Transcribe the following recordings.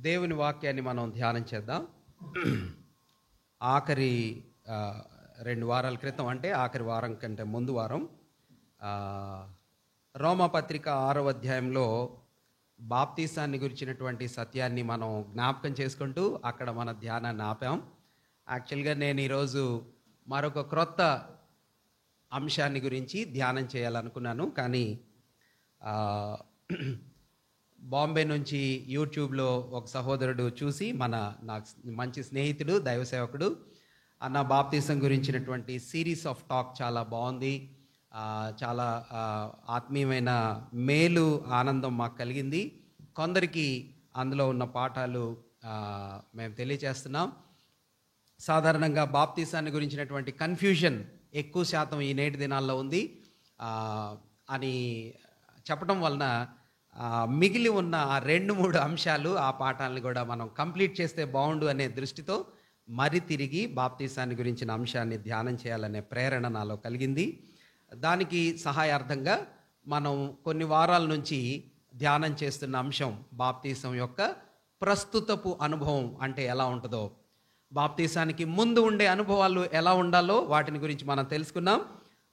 దేవుని వాక్యాన్ని మనం ధ్యానం చేద్దాం. ఆఖరి 2 వారాల క్రితం, అంటే ఆఖరి వారం కంటే ముందు వారం, రోమాపత్రిక 6వ అధ్యాయంలో బాప్తీసాన్ని గురించినటువంటి సత్యాన్ని మనం జ్ఞాపకం చేసుకుంటూ అక్కడ మన ధ్యానాన్ని ఆపాం. యాక్చువల్గా నేను ఈరోజు మరొక క్రొత్త అంశాన్ని గురించి ధ్యానం చేయాలనుకున్నాను, కానీ బాంబే నుంచి యూట్యూబ్లో ఒక సహోదరుడు చూసి, నాకు మంచి స్నేహితుడు, దైవ సేవకుడు, అన్న బాప్తీసం గురించినటువంటి సిరీస్ ఆఫ్ టాక్ చాలా బాగుంది, చాలా ఆత్మీయమైన మేలు, ఆనందం మాకు కలిగింది. కొందరికి అందులో ఉన్న పాఠాలు మేము తెలియచేస్తున్నాం. సాధారణంగా బాప్తీసాన్ని గురించినటువంటి కన్ఫ్యూజన్ ఎక్కువ శాతం ఈ నేటి దినాల్లో ఉంది అని చెప్పడం వలన మిగిలి ఉన్న 2-3 అంశాలు, ఆ పాఠాలను కూడా మనం కంప్లీట్ చేస్తే బాగుండు అనే దృష్టితో మరి తిరిగి బాప్తీసాన్ని గురించిన అంశాన్ని ధ్యానం చేయాలనే ప్రేరణ నాలో కలిగింది. దానికి సహాయార్థంగా మనం కొన్ని వారాల నుంచి ధ్యానం చేస్తున్న అంశం బాప్తీసం యొక్క ప్రస్తుతపు అనుభవం అంటే ఎలా ఉంటుందో, బాప్తీసానికి ముందు ఉండే అనుభవాలు ఎలా ఉండాలో వాటిని గురించి మనం తెలుసుకున్నాం.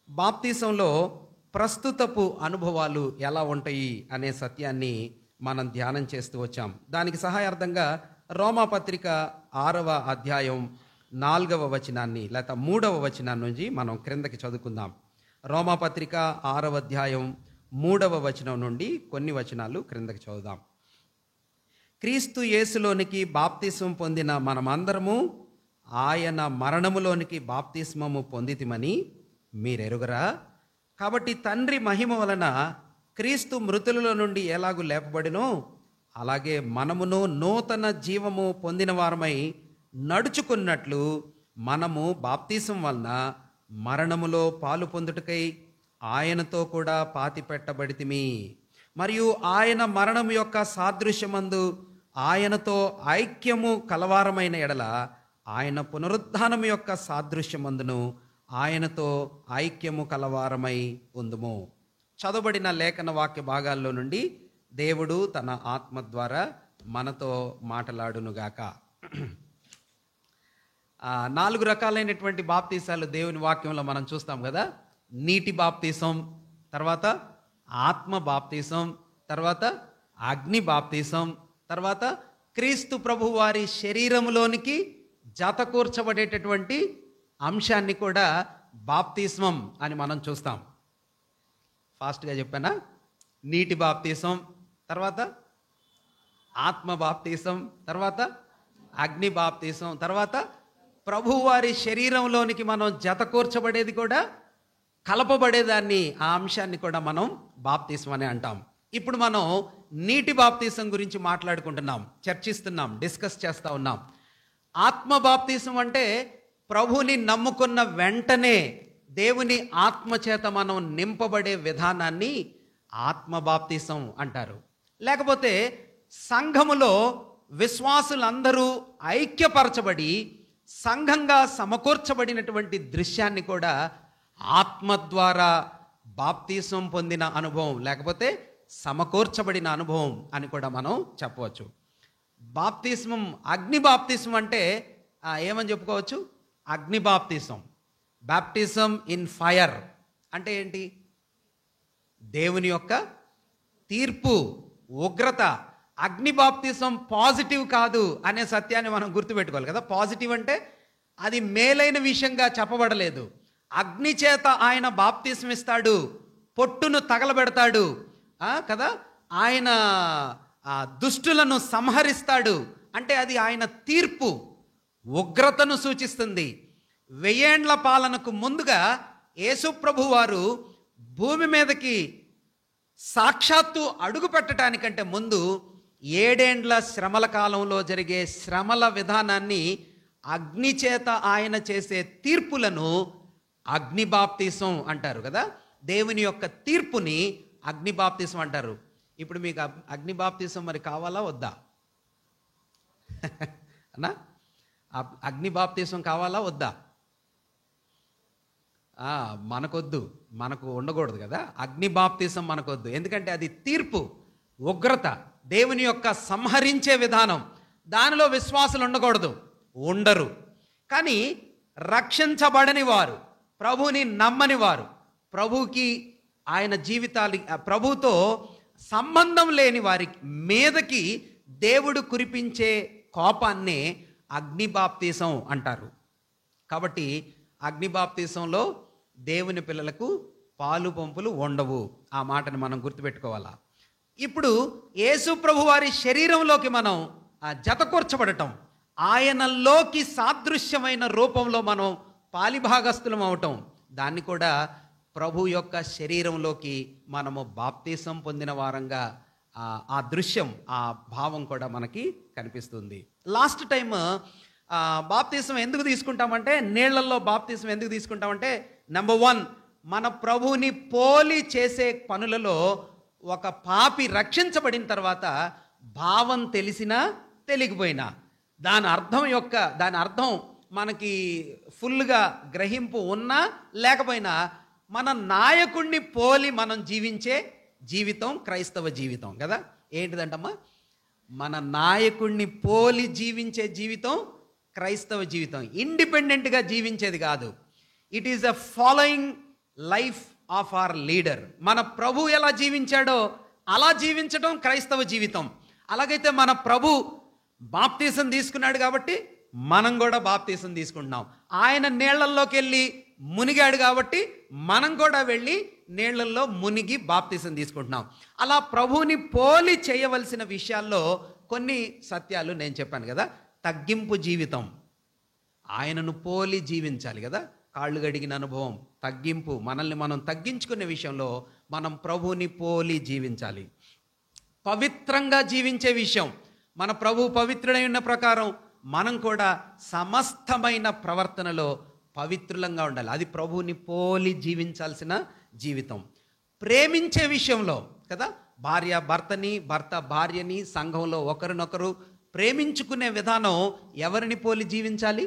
బాప్తీసంలో ప్రస్తుతపు అనుభవాలు ఎలా ఉంటాయి అనే సత్యాన్ని మనం ధ్యానం చేస్తూ వచ్చాం. దానికి సహాయార్థంగా రోమాపత్రిక 6వ అధ్యాయం 4వ వచనాన్ని లేదా 3వ వచనాన్ని నుంచి మనం క్రిందకి చదువుకుందాం. రోమాపత్రిక 6వ అధ్యాయం 3వ వచనం నుండి కొన్ని వచనాలు క్రిందకి చదువుదాం. క్రీస్తు యేసులోనికి బాప్తిస్మం పొందిన మనమందరము ఆయన మరణములోనికి బాప్తిస్మము పొందితిమని మీరెరుగరా? కాబట్టి తండ్రి మహిమ వలన క్రీస్తు మృతులలో నుండి ఎలాగూ లేపబడినో అలాగే మనమును నూతన జీవము పొందిన వారమై నడుచుకున్నట్లు మనము బాప్తిసం వలన మరణములో పాలు పొందుటకై ఆయనతో కూడా పాతి పెట్టబడితిమి. మరియు ఆయన మరణం యొక్క సాదృశ్యమందు ఆయనతో ఐక్యము కలవారమైన ఎడల ఆయన పునరుద్ధానం యొక్క సాదృశ్యమందును ఆయనతో ఐక్యము కలవారమై ఉందుము. చదవబడిన లేఖన వాక్య భాగాల్లో నుండి దేవుడు తన ఆత్మ ద్వారా మనతో మాట్లాడునుగాక. 4 రకాలైనటువంటి బాప్తీసాలు దేవుని వాక్యంలో మనం చూస్తాం కదా. నీటి బాప్తీసం, తర్వాత ఆత్మ బాప్తీసం, తర్వాత అగ్ని బాప్తీసం, తర్వాత క్రీస్తు ప్రభు వారి శరీరంలోనికి జతకూర్చబడేటటువంటి అంశాన్ని కూడా బాప్తిస్మం అని మనం చూస్తాం. ఫాస్ట్గా చెప్పానా? నీటి బాప్తీసం, తర్వాత ఆత్మ బాప్తీసం, తర్వాత అగ్ని బాప్తీసం, తర్వాత ప్రభువారి శరీరంలోనికి మనం జతకూర్చబడేది కూడా, కలపబడేదాన్ని, ఆ అంశాన్ని కూడా మనం బాప్తీసం అని అంటాం. ఇప్పుడు మనం నీటి బాప్తీసం గురించి మాట్లాడుకుంటున్నాం, చర్చిస్తున్నాం, డిస్కస్ చేస్తూ ఉన్నాం. ఆత్మ బాప్తీసం అంటే ప్రభుని నమ్ముకున్న వెంటనే దేవుని ఆత్మ చేత మనం నింపబడే విధానాన్ని ఆత్మ బాప్తీసం అంటారు. లేకపోతే సంఘములో విశ్వాసులందరూ ఐక్యపరచబడి సంఘంగా సమకూర్చబడినటువంటి దృశ్యాన్ని కూడా ఆత్మ ద్వారా బాప్తీసం పొందిన అనుభవం, లేకపోతే సమకూర్చబడిన అనుభవం అని కూడా మనం చెప్పవచ్చు. బాప్తిస్మం, అగ్ని బాప్తిస్మం అంటే ఏమని చెప్పుకోవచ్చు? అగ్ని బాప్తిసం, బాప్టిజం ఇన్ ఫైర్ అంటే ఏంటి? దేవుని యొక్క తీర్పు, ఉగ్రత. అగ్ని బాప్తిసం పాజిటివ్ కాదు అనే సత్యాన్ని మనం గుర్తుపెట్టుకోవాలి కదా. పాజిటివ్ అంటే అది మేలైన విషయంగా చెప్పబడలేదు. అగ్ని చేత ఆయన బాప్తిసం ఇస్తాడు, పొట్టును తగలబెడతాడు కదా, ఆయన దుష్టులను సంహరిస్తాడు అంటే అది ఆయన తీర్పు, ఉగ్రతను సూచిస్తుంది. 1000 ఏండ్ల పాలనకు ముందుగా యేసుప్రభు వారు భూమి మీదకి సాక్షాత్తు అడుగు పెట్టడానికంటే ముందు 7 ఏండ్ల శ్రమల కాలంలో జరిగే శ్రమల విధానాన్ని, అగ్ని చేత ఆయన చేసే తీర్పులను అగ్ని బాప్తీసం అంటారు కదా. దేవుని యొక్క తీర్పుని అగ్ని బాప్తీసం అంటారు. ఇప్పుడు మీకు అగ్ని బాప్తీసం మరి కావాలా వద్దా అన్నా? అగ్ని బాప్తీసం కావాలా వద్దా? మనకొద్దు, మనకు ఉండకూడదు కదా. అగ్ని బాప్తీసం మనకొద్దు, ఎందుకంటే అది తీర్పు, ఉగ్రత, దేవుని యొక్క సంహరించే విధానం. దానిలో విశ్వాసులు ఉండకూడదు, ఉండరు. కానీ రక్షించబడని వారు, ప్రభువుని నమ్మని వారు, ప్రభువుకి ఆయన జీవితాలు ప్రభువుతో సంబంధం లేని వారి మీదకి దేవుడు కురిపించే కోపాన్నే అగ్ని బాప్తీసం అంటారు. కాబట్టి అగ్ని బాప్తీసంలో దేవుని పిల్లలకు పాలు పంపులు ఉండవు. ఆ మాటను మనం గుర్తుపెట్టుకోవాలా. ఇప్పుడు యేసు ప్రభు వారి శరీరంలోకి మనం జతకూర్చబడటం, ఆయనలోకి సాదృశ్యమైన రూపంలో మనం పాలిభాగస్థులం అవటం, దాన్ని కూడా ప్రభు యొక్క శరీరంలోకి మనము బాప్తీసం పొందిన వారంగా ఆ దృశ్యం, ఆ భావం కూడా మనకి కనిపిస్తుంది. లాస్ట్ టైం బాప్తీసం ఎందుకు తీసుకుంటామంటే, నీళ్లలో బాప్తీసం ఎందుకు తీసుకుంటామంటే, నెంబర్ 1, మన ప్రభువుని పోలి చేసే పనులలో ఒక పాపి రక్షించబడిన తర్వాత భావం తెలిసినా తెలియకపోయినా దాని అర్థం మనకి ఫుల్గా గ్రహింపు ఉన్నా లేకపోయినా మన నాయకుడిని పోలి మనం జీవించే జీవితం క్రైస్తవ జీవితం కదా. ఏంటిదంటమ్మా? మన నాయకుడిని పోలి జీవించే జీవితం క్రైస్తవ జీవితం. ఇండిపెండెంట్గా జీవించేది కాదు. It is a following life of our leader. మన ప్రభు ఎలా జీవించాడో అలా జీవించడం క్రైస్తవ జీవితం. అలాగైతే మన ప్రభు బాప్తీసం తీసుకున్నాడు కాబట్టి మనం కూడా బాప్తీసం తీసుకుంటున్నాం. ఆయన నీళ్లల్లోకి వెళ్ళి మునిగాడు కాబట్టి మనం కూడా వెళ్ళి నీళ్లల్లో మునిగి బాప్తీసం తీసుకుంటున్నాం. అలా ప్రభువుని పోలి చేయవలసిన విషయాల్లో కొన్ని సత్యాలు నేను చెప్పాను కదా. తగ్గింపు జీవితం, ఆయనను పోలి జీవించాలి కదా. కాళ్ళు గడిగిన అనుభవం, తగ్గింపు, మనల్ని మనం తగ్గించుకునే విషయంలో మనం ప్రభువుని పోలి జీవించాలి. పవిత్రంగా జీవించే విషయం, మన ప్రభు పవిత్రుడై ఉన్న ప్రకారం మనం కూడా సమస్తమైన ప్రవర్తనలో పవిత్రులంగా ఉండాలి. అది ప్రభువుని పోలి జీవించాల్సిన జీవితం. ప్రేమించే విషయంలో కదా, భార్య భర్తని, భర్త భార్యని, సంఘంలో ఒకరినొకరు ప్రేమించుకునే విధానం ఎవరిని పోలి జీవించాలి?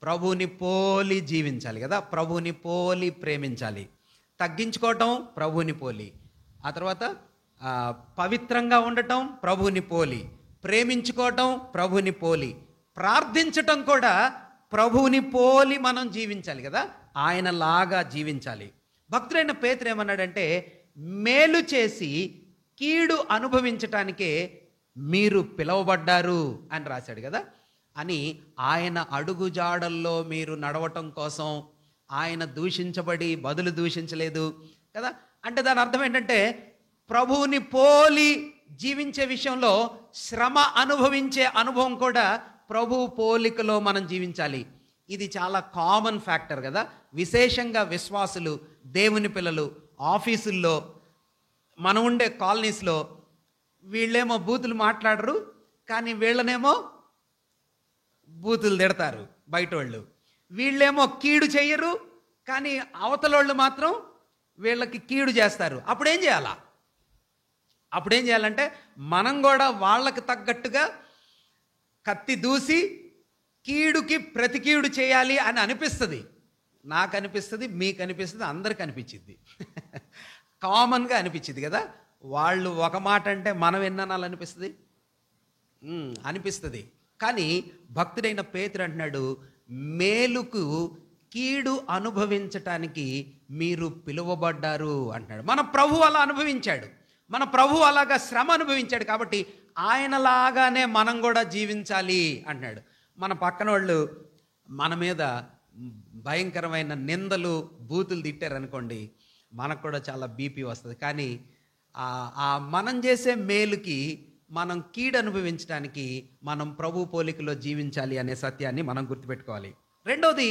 ప్రభువుని పోలి జీవించాలి కదా. ప్రభువుని పోలి ప్రేమించాలి. తగ్గించుకోవటం ప్రభువుని పోలి, ఆ తర్వాత పవిత్రంగా ఉండటం ప్రభువుని పోలి, ప్రేమించుకోవటం ప్రభువుని పోలి, ప్రార్థించటం కూడా ప్రభువుని పోలి మనం జీవించాలి కదా. ఆయనలాగా జీవించాలి. భక్తుడైన పేతురు ఏమన్నాడంటే, మేలు చేసి కీడు అనుభవించటానికే మీరు పిలువబడ్డారు అని రాశాడు కదా. అని ఆయన అడుగుజాడల్లో మీరు నడవటం కోసం ఆయన దూషించబడి బదులు దూషించలేదు కదా. అంటే దాని అర్థం ఏంటంటే, ప్రభువుని పోలి జీవించే విషయంలో శ్రమ అనుభవించే అనుభవం కూడా ప్రభువు పోలికలో మనం జీవించాలి. ఇది చాలా కామన్ ఫ్యాక్టర్ కదా. విశేషంగా విశ్వాసులు, దేవుని పిల్లలు, ఆఫీసుల్లో, మనం ఉండే కాలనీస్లో వీళ్ళేమో బూతులు మాట్లాడరు, కానీ వీళ్ళనేమో బూతులు తిడతారు బయట వాళ్ళు. వీళ్ళేమో కీడు చెయ్యరు, కానీ అవతలోళ్ళు మాత్రం వీళ్ళకి కీడు చేస్తారు. అప్పుడేం చేయాలంటే మనం కూడా వాళ్ళకి తగ్గట్టుగా కత్తి దూసి కీడుకి ప్రతి కీడు చేయాలి అని అనిపిస్తుంది. నాకు అనిపిస్తుంది, మీకు అనిపిస్తుంది, అందరికి అనిపించింది. కామన్గా అనిపించింది కదా. వాళ్ళు ఒక మాట అంటే మనం ఎన్ననాలనిపిస్తుంది, అనిపిస్తుంది. కానీ భక్తుడైన పేతురు అంటున్నాడు, మేలుకు కీడు అనుభవించటానికి మీరు పిలువబడ్డారు అంటున్నాడు. మన ప్రభు అలా అనుభవించాడు, మన ప్రభు అలాగా శ్రమ అనుభవించాడు. కాబట్టి ఆయనలాగానే మనం కూడా జీవించాలి అంటున్నాడు. మన పక్కన వాళ్ళు మన మీద భయంకరమైన నిందలు, బూతులు తిట్టారనుకోండి, మనకు కూడా చాలా బీపీ వస్తుంది. కానీ మనం చేసే మేలుకి మనం కీడు అనుభవించడానికి మనం ప్రభు పోలికలో జీవించాలి అనే సత్యాన్ని మనం గుర్తుపెట్టుకోవాలి. రెండవది,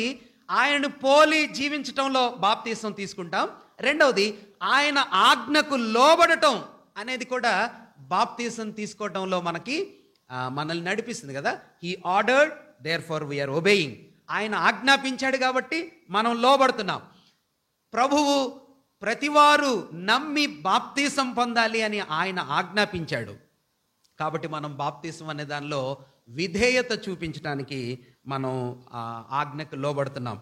ఆయనను పోలి జీవించటంలో బాప్తీసం తీసుకుంటాం. రెండవది, ఆయన ఆజ్ఞకు లోబడటం అనేది కూడా బాప్తీసం తీసుకోవటంలో మనల్ని నడిపిస్తుంది కదా. He ordered, therefore we are obeying. ఆయన ఆజ్ఞాపించాడు కాబట్టి మనం లోబడుతున్నాం. ప్రభువు ప్రతివారు నమ్మి బాప్తీసం పొందాలి అని ఆయన ఆజ్ఞాపించాడు. కాబట్టి మనం బాప్తీసం అనే దానిలో విధేయత చూపించడానికి మనం ఆజ్ఞకు లోబడుతున్నాం.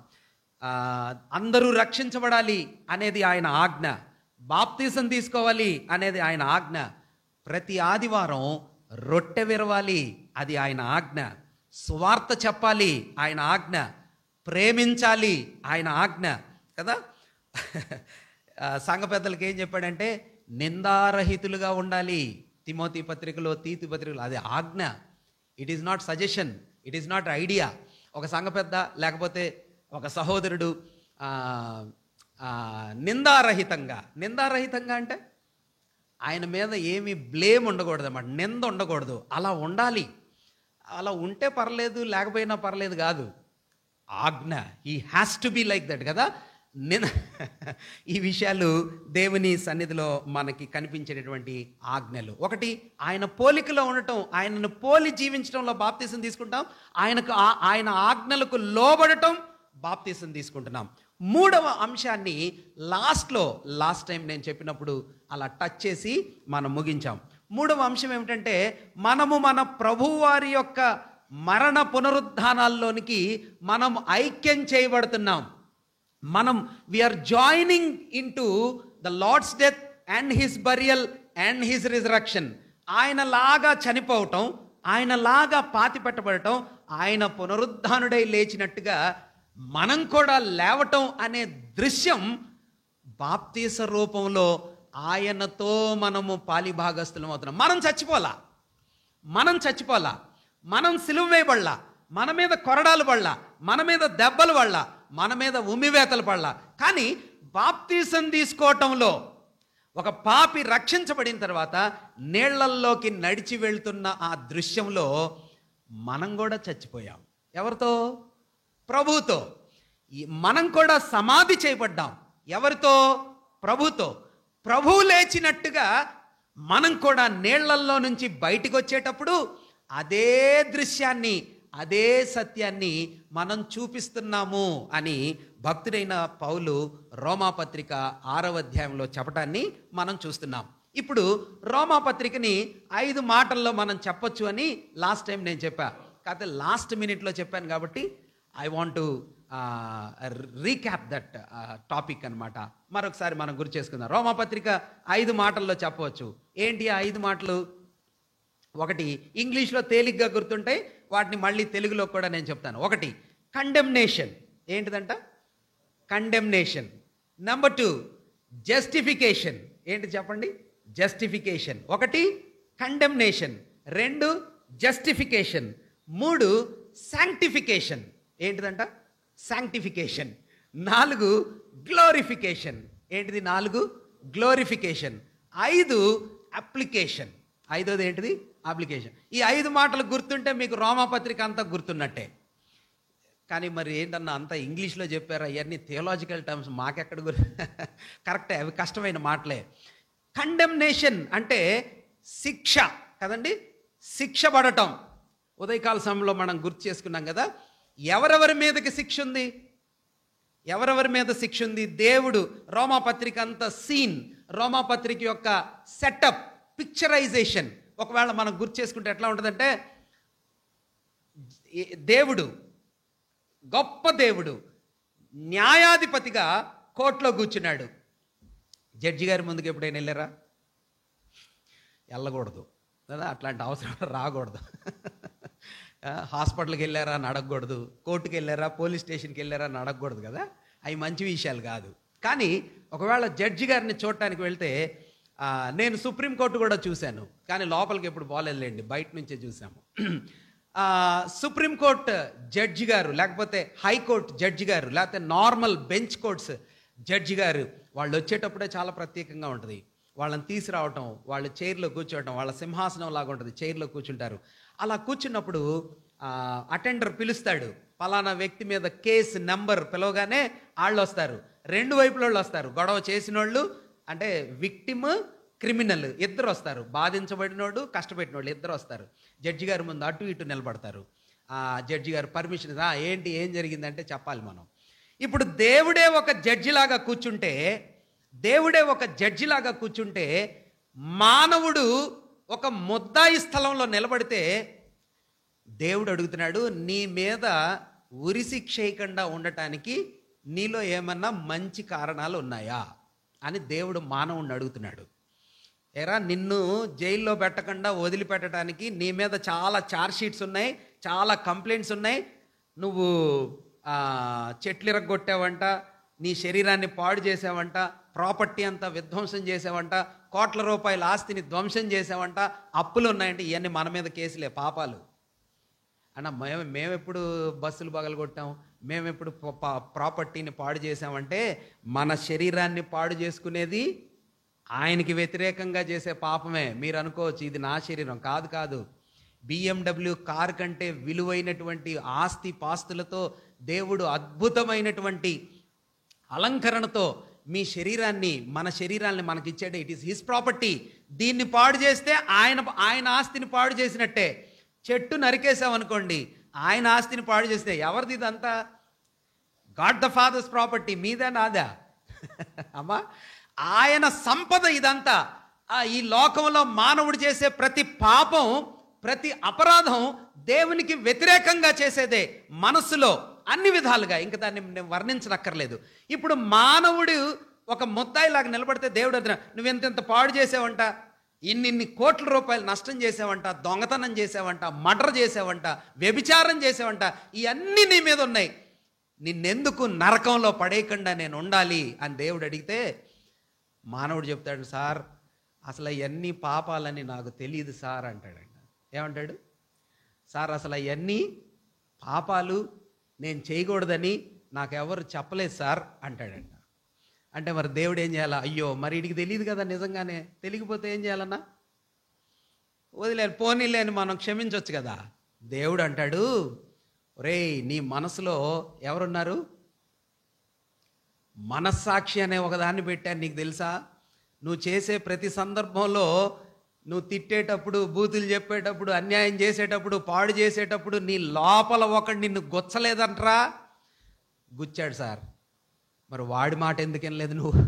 అందరూ రక్షించబడాలి అనేది ఆయన ఆజ్ఞ. బాప్తీసం తీసుకోవాలి అనేది ఆయన ఆజ్ఞ. ప్రతి ఆదివారం రొట్టె విరవాలి అది ఆయన ఆజ్ఞ. సువార్త చెప్పాలి, ఆయన ఆజ్ఞ. ప్రేమించాలి, ఆయన ఆజ్ఞ కదా. సంఘ పెద్దలకి ఏం చెప్పాడంటే నిందారహితులుగా ఉండాలి. తిమోతి పత్రికలో, తీతు పత్రికలో అది ఆజ్ఞ. It is not suggestion, it is not idea. ఒక సంఘ పెద్ద లేకపోతే ఒక సహోదరుడు నిందారహితంగా అంటే ఆయన మీద ఏమీ బ్లేమ్ ఉండకూడదు అన్నమాట, నింద ఉండకూడదు. అలా ఉండాలి. అలా ఉంటే పర్లేదు, లేకపోయినా పర్లేదు కాదు, ఆజ్ఞ. He has to be like that కదా. ఈ విషయాలు దేవుని సన్నిధిలో మనకి కనిపించేటటువంటి ఆజ్ఞలు. ఒకటి, ఆయన పోలికలో ఉండటం, ఆయనను పోలి జీవించడంలో బాప్తీసం తీసుకుంటాం. ఆయన ఆజ్ఞలకు లోబడటం బాప్తీసం తీసుకుంటున్నాం. మూడవ అంశాన్ని లాస్ట్ టైం నేను చెప్పినప్పుడు అలా టచ్ చేసి మనం ముగించాం. మూడవ అంశం ఏమిటంటే మనము మన ప్రభువారి యొక్క మరణ పునరుద్ధానాల్లోనికి మనం ఐక్యం చేయబడుతున్నాం. We are joining into the Lord's death and his burial and his resurrection. ఆయనలాగా చనిపోవటం, ఆయనలాగా పాతి పెట్టబడటం, ఆయన పునరుద్ధానుడై లేచినట్టుగా మనం కూడా లేవటం అనే దృశ్యం బాప్తీస రూపంలో ఆయనతో మనము పాలిభాగస్థులం అవుతున్నాం. మనం చచ్చిపోలా, మనం సిలువ వేయబడలా, మన మీద కొరడాలు పడలా, మన మీద దెబ్బలు పడలా, మన మీద ఉమ్మివేతలు పడలా. కానీ బాప్తీసం తీసుకోవటంలో ఒక పాపి రక్షించబడిన తర్వాత నీళ్లల్లోకి నడిచి వెళ్తున్న ఆ దృశ్యంలో మనం కూడా చచ్చిపోయాం. ఎవరితో? ప్రభువుతో. మనం కూడా సమాధి చేయబడ్డాం. ఎవరితో? ప్రభుతో. ప్రభువు లేచినట్టుగా మనం కూడా నీళ్లల్లో నుంచి బయటికి వచ్చేటప్పుడు అదే దృశ్యాన్ని, అదే సత్యాన్ని మనం చూపిస్తున్నాము అని భక్తుడైన పౌలు రోమాపత్రిక 6వ అధ్యాయంలో చెప్పటాన్ని మనం చూస్తున్నాం. ఇప్పుడు రోమాపత్రికని 5 మాటల్లో మనం చెప్పొచ్చు అని లాస్ట్ టైం నేను చెప్పా. కాకపోతే లాస్ట్ మినిట్లో చెప్పాను కాబట్టి I want to recap that topic అనమాట. మరొకసారి మనం గుర్తు చేసుకుందాం. రోమాపత్రిక 5 మాటల్లో చెప్పవచ్చు. ఏంటి ఆ 5 మాటలు? ఒకటి, ఇంగ్లీష్లో తేలిగ్గా గుర్తుంటాయి, వాటిని మళ్ళీ తెలుగులో కూడా నేను చెప్తాను. ఒకటి, కండెమ్నేషన్. ఏంటిదంట? కండెమ్నేషన్. Number 2, justification. ఏంటి చెప్పండి? జస్టిఫికేషన్. ఒకటి కండెమ్నేషన్, 2 జస్టిఫికేషన్, 3 శాంక్టిఫికేషన్. ఏంటిదంట? శాంక్టిఫికేషన్. 4 గ్లోరిఫికేషన్. ఏంటిది? 4 గ్లోరిఫికేషన్. 5 అప్లికేషన్. 5వది ఏంటిది? అప్లికేషన్. ఈ 5 మాటలు గుర్తుంటే మీకు రోమాపత్రిక అంతా గుర్తున్నట్టే. కానీ మరి ఏంటన్నా అంతా ఇంగ్లీష్లో చెప్పారు, అవన్నీ థియోలాజికల్ టర్మ్స్ మాకెక్కడ కరెక్టే, అవి కష్టమైన మాటలే. కండెమ్నేషన్ అంటే శిక్ష కదండి, శిక్ష పడటం. ఉదయకాల సమయంలో మనం గుర్తు చేసుకున్నాం కదా, ఎవరెవరి మీదకి శిక్ష ఉంది? ఎవరెవరి మీద శిక్ష ఉంది? దేవుడు. రోమాపత్రిక అంత సీన్, రోమాపత్రిక యొక్క సెటప్, పిక్చరైజేషన్ ఒకవేళ మనం గుర్తు చేసుకుంటే ఎట్లా ఉంటుందంటే, దేవుడు, గొప్ప దేవుడు న్యాయాధిపతిగా కోర్టులో కూర్చున్నాడు. జడ్జి గారి ముందుకు ఎప్పుడైనా వెళ్ళారా? వెళ్ళకూడదు కదా, అట్లాంటి అవసరం రాకూడదు. హాస్పిటల్కి వెళ్ళారా అని అడగకూడదు, కోర్టుకి వెళ్ళారా, పోలీస్ స్టేషన్కి వెళ్ళారా అని అడగకూడదు కదా, అవి మంచి విషయాలు కాదు. కానీ ఒకవేళ జడ్జి గారిని చూడటానికి వెళ్తే, నేను సుప్రీంకోర్టు కూడా చూశాను, కానీ లోపలికి ఎప్పుడు పోలేదులేండి, బయట నుంచే చూసాము. సుప్రీంకోర్టు జడ్జి గారు, లేకపోతే హైకోర్టు జడ్జి గారు, లేకపోతే నార్మల్ బెంచ్ కోర్ట్స్ జడ్జి గారు, వాళ్ళు వచ్చేటప్పుడే చాలా ప్రత్యేకంగా ఉంటుంది. వాళ్ళని తీసుకురావటం, వాళ్ళు చైర్లో కూర్చోవటం, వాళ్ళ సింహాసనం లాగా ఉంటుంది, చైర్లో కూర్చుంటారు. అలా కూర్చున్నప్పుడు అటెండర్ పిలుస్తాడు, పలానా వ్యక్తి మీద కేసు నెంబర్ పిలవగానే వాళ్ళు వస్తారు, 2 వైపుల వాళ్ళు వస్తారు. గొడవ చేసిన వాళ్ళు అంటే విక్టిమ్, క్రిమినల్ ఇద్దరు వస్తారు, బాధించబడినోడు, కష్టపెట్టినోళ్ళు ఇద్దరు వస్తారు. జడ్జి గారి ముందు అటు ఇటు నిలబడతారు. జడ్జి గారు పర్మిషన్, ఏంటి ఏం జరిగిందంటే చెప్పాలి మనం. ఇప్పుడు దేవుడే ఒక జడ్జిలాగా కూర్చుంటే మానవుడు ఒక ముద్దాయి స్థలంలో నిలబడితే దేవుడు అడుగుతున్నాడు, నీ మీద ఉరిశిక్ష చేయకుండా ఉండటానికి నీలో ఏమన్నా మంచి కారణాలు ఉన్నాయా అని దేవుడు మానవుడిని అడుగుతున్నాడు. ఎరా నిన్ను జైల్లో పెట్టకుండా వదిలిపెట్టడానికి నీ మీద చాలా ఛార్జ్ షీట్స్ ఉన్నాయి, చాలా కంప్లైంట్స్ ఉన్నాయి. నువ్వు చెట్లు ఇరగొట్టావంట, నీ శరీరాన్ని పాడు చేసావంట, ప్రాపర్టీ అంతా విధ్వంసం చేసావంట, కోట్ల రూపాయల ఆస్తిని ధ్వంసం చేసావంట, అప్పులు ఉన్నాయంటే ఇవన్నీ మన మీద కేసులే, పాపాలు. అన్న మేమెప్పుడు బస్సులు పగలగొట్టాం, మేమెప్పుడు ప్రాపర్టీని పాడు చేసామంటే మన శరీరాన్ని పాడు చేసుకునేది ఆయనకి వ్యతిరేకంగా చేసే పాపమే. మీరు అనుకోవచ్చు ఇది నా శరీరం, కాదు కాదు. BMW కార్ కంటే విలువైనటువంటి ఆస్తి పాస్తులతో దేవుడు అద్భుతమైనటువంటి అలంకరణతో మీ శరీరాన్ని, మన శరీరాన్ని మనకిచ్చాడు. It is his property. దీన్ని పాడు చేస్తే ఆయన ఆస్తిని పాడు చేసినట్టే. చెట్టు నరికేసామనుకోండి, ఆయన ఆస్తిని పాడు చేస్తే ఎవరిది ఇదంతా? గాడ్ ద ఫాదర్స్ ప్రాపర్టీ, మీదా నాదా? అమ్మా, ఆయన సంపద ఇదంతా. ఈ లోకంలో మానవుడు చేసే ప్రతి పాపం, ప్రతి అపరాధం దేవునికి వ్యతిరేకంగా చేసేదే, మనస్సులో అన్ని విధాలుగా. ఇంకా దాన్ని నేను వర్ణించనక్కర్లేదు. ఇప్పుడు మానవుడు ఒక ముద్దాయిలాగా నిలబడితే దేవుడు అర్థం, నువ్వెంతెంత పాడు చేసావంట, ఇన్ని కోట్ల రూపాయలు నష్టం చేసావంట, దొంగతనం చేసావంట, మర్డర్ చేసావంట, వ్యభిచారం చేసావంట, ఇవన్నీ నీ మీద ఉన్నాయి, నిన్నెందుకు నరకంలో పడేయకుండా నేను ఉండాలి అని దేవుడు అడిగితే మానవుడు చెప్తాడు, సార్ అసలు అవన్నీ పాపాలని నాకు తెలియదు సార్ అంటాడంట. ఏమంటాడు? సార్ అసలు అవన్నీ పాపాలు నేను చేయకూడదని నాకెవరు చెప్పలేదు సార్ అంటాడంట. అంటే మరి దేవుడు ఏం చేయాలా? అయ్యో మరి వీడికి తెలియదు కదా, నిజంగానే తెలియకపోతే ఏం చేయాలన్నా? వదిలేదు, పోనీలే అని మనం క్షమించవచ్చు కదా. దేవుడు అంటాడు, ఒరేయ్ నీ మనసులో ఎవరున్నారు? మనస్సాక్షి అనే ఒకదాన్ని పెట్టాను, నీకు తెలుసా? నువ్వు చేసే ప్రతి సందర్భంలో, నువ్వు తిట్టేటప్పుడు, బూతులు చెప్పేటప్పుడు, అన్యాయం చేసేటప్పుడు, పాడు చేసేటప్పుడు నీ లోపల ఒకడు నిన్ను గుచ్చలేదంట్రా. గుచ్చాడు సార్, మరి వాడి మాట ఎందుకు వినలేదు నువ్వు?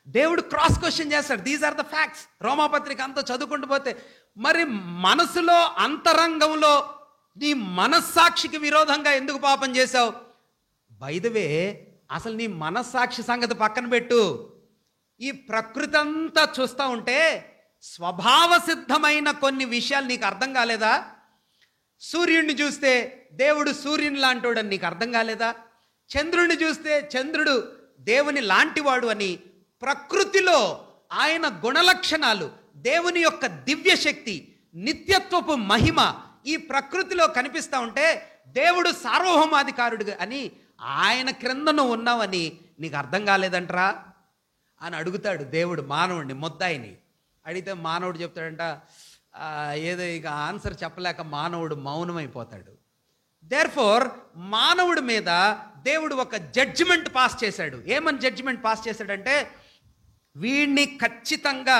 దేవుడు క్రాస్ క్వశ్చన్ చేస్తాడు. These are the facts. రోమాపత్రిక అంతా చదువుకుంటూ పోతే మరి మనసులో, అంతరంగంలో నీ మనస్సాక్షికి విరోధంగా ఎందుకు పాపం చేశావు? బై ద వే, అసలు నీ మనస్సాక్షి సంగతి పక్కన పెట్టు. ఈ ప్రకృతి అంతా చూస్తూ ఉంటే స్వభావ సిద్ధమైన కొన్ని విషయాలు నీకు అర్థం కాలేదా? సూర్యుడిని చూస్తే దేవుడు సూర్యుని లాంటోడని నీకు అర్థం కాలేదా? చంద్రుడిని చూస్తే చంద్రుడు దేవుని లాంటివాడు అని, ప్రకృతిలో ఆయన గుణలక్షణాలు, దేవుని యొక్క దివ్య శక్తి, నిత్యత్వపు మహిమ ఈ ప్రకృతిలో కనిపిస్తూ ఉంటే దేవుడు సార్వభౌమాధికారుడు అని, ఆయన క్రిందను ఉన్నావని నీకు అర్థం కాలేదంటరా అని అడుగుతాడు దేవుడు మానవుడిని, ముద్దాయిని. అడిగితే మానవుడు చెప్తాడంట, ఏదో ఇక ఆన్సర్ చెప్పలేక మానవుడు మౌనమైపోతాడు. దేర్ఫోర్ మానవుడి మీద దేవుడు ఒక జడ్జిమెంట్ పాస్ చేశాడు. ఏమని జడ్జిమెంట్ పాస్ చేశాడంటే, వీడిని ఖచ్చితంగా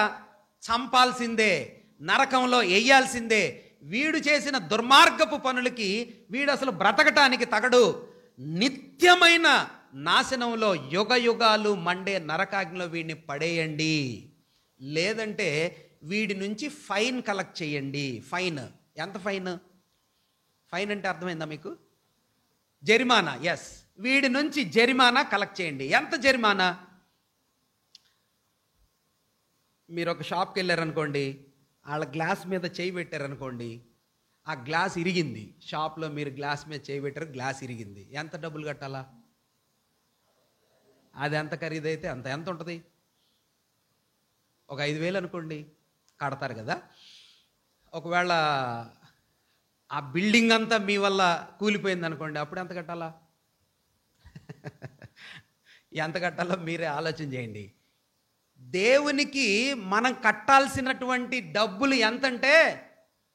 చంపాల్సిందే, నరకంలో వేయాల్సిందే, వీడు చేసిన దుర్మార్గపు పనులకి వీడు అసలు బ్రతకటానికి తగడు, నిత్యమైన నాశనంలో యుగ యుగాలు మండే నరకాగ్నిలో వీడిని పడేయండి, లేదంటే వీడి నుంచి ఫైన్ కలెక్ట్ చేయండి. ఫైన్ ఎంత? ఫైన్ అంటే అర్థమైందా మీకు? జరిమానా. ఎస్, వీడి నుంచి జరిమానా కలెక్ట్ చేయండి. ఎంత జరిమానా? మీరు ఒక షాప్కి వెళ్ళారనుకోండి, వాళ్ళ గ్లాస్ మీద చేయి పెట్టారనుకోండి, ఆ గ్లాస్ ఇరిగింది. షాప్లో మీరు గ్లాస్ మీద చేయి పెట్టారు, గ్లాస్ ఇరిగింది. ఎంత డబ్బులు కట్టాలా? అది ఎంత ఖరీదైతే అంత. ఎంత ఉంటుంది? ఒక 5,000 అనుకోండి, కడతారు కదా. ఒకవేళ ఆ బిల్డింగ్ అంతా మీ వల్ల కూలిపోయింది అనుకోండి, అప్పుడు ఎంత కట్టాలా? ఎంత కట్టాలో మీరే ఆలోచన చేయండి. దేవునికి మనం కట్టాల్సినటువంటి డబ్బులు ఎంతంటే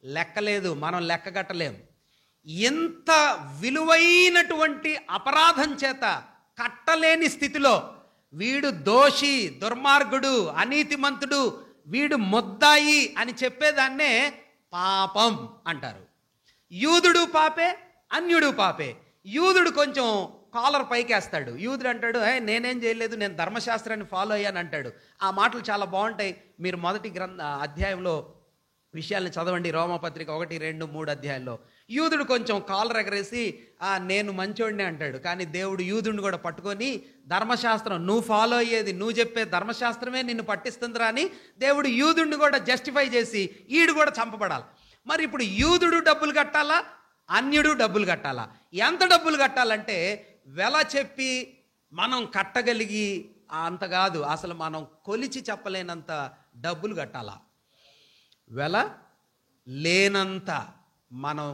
లెక్కలేదు, మనం లెక్క కట్టలేం. ఎంత విలువైనటువంటి అపరాధం చేత కట్టలేని స్థితిలో వీడు దోషి, దుర్మార్గుడు, అనీతిమంతుడు, వీడు ముద్దాయి అని చెప్పేదాన్నే పాపం అంటారు. యూదుడు పాపే, అన్యుడు పాపే. యూదుడు కొంచెం కాలర్ పైకేస్తాడు. యూదుడు అంటాడు, నేనేం చేయలేదు, నేను ధర్మశాస్త్రాన్ని ఫాలో అయ్యాను అంటాడు. ఆ మాటలు చాలా బాగుంటాయి. మీరు మొదటి అధ్యాయంలో విషయాలను చదవండి. రోమపత్రిక 1, 2, 3 అధ్యాయాల్లో యూదుడు కొంచెం కాలర్ ఎగరేసి నేను మంచోడిని అంటాడు. కానీ దేవుడు యూదుడిని కూడా పట్టుకొని ధర్మశాస్త్రం నువ్వు ఫాలో అయ్యేది, నువ్వు చెప్పే ధర్మశాస్త్రమే నిన్ను పట్టిస్తుందిరా అని దేవుడు యూదుడిని కూడా జస్టిఫై చేసి ఈడు కూడా చంపబడాలి. మరి ఇప్పుడు యూదుడు డబ్బులు కట్టాలా, అన్యుడు డబ్బులు కట్టాలా? ఎంత డబ్బులు కట్టాలంటే వెల చెప్పి మనం కట్టగలిగి అంత కాదు, అసలు మనం కొలిచి చెప్పలేనంత డబ్బులు కట్టాలా. వెల లేనంత మనం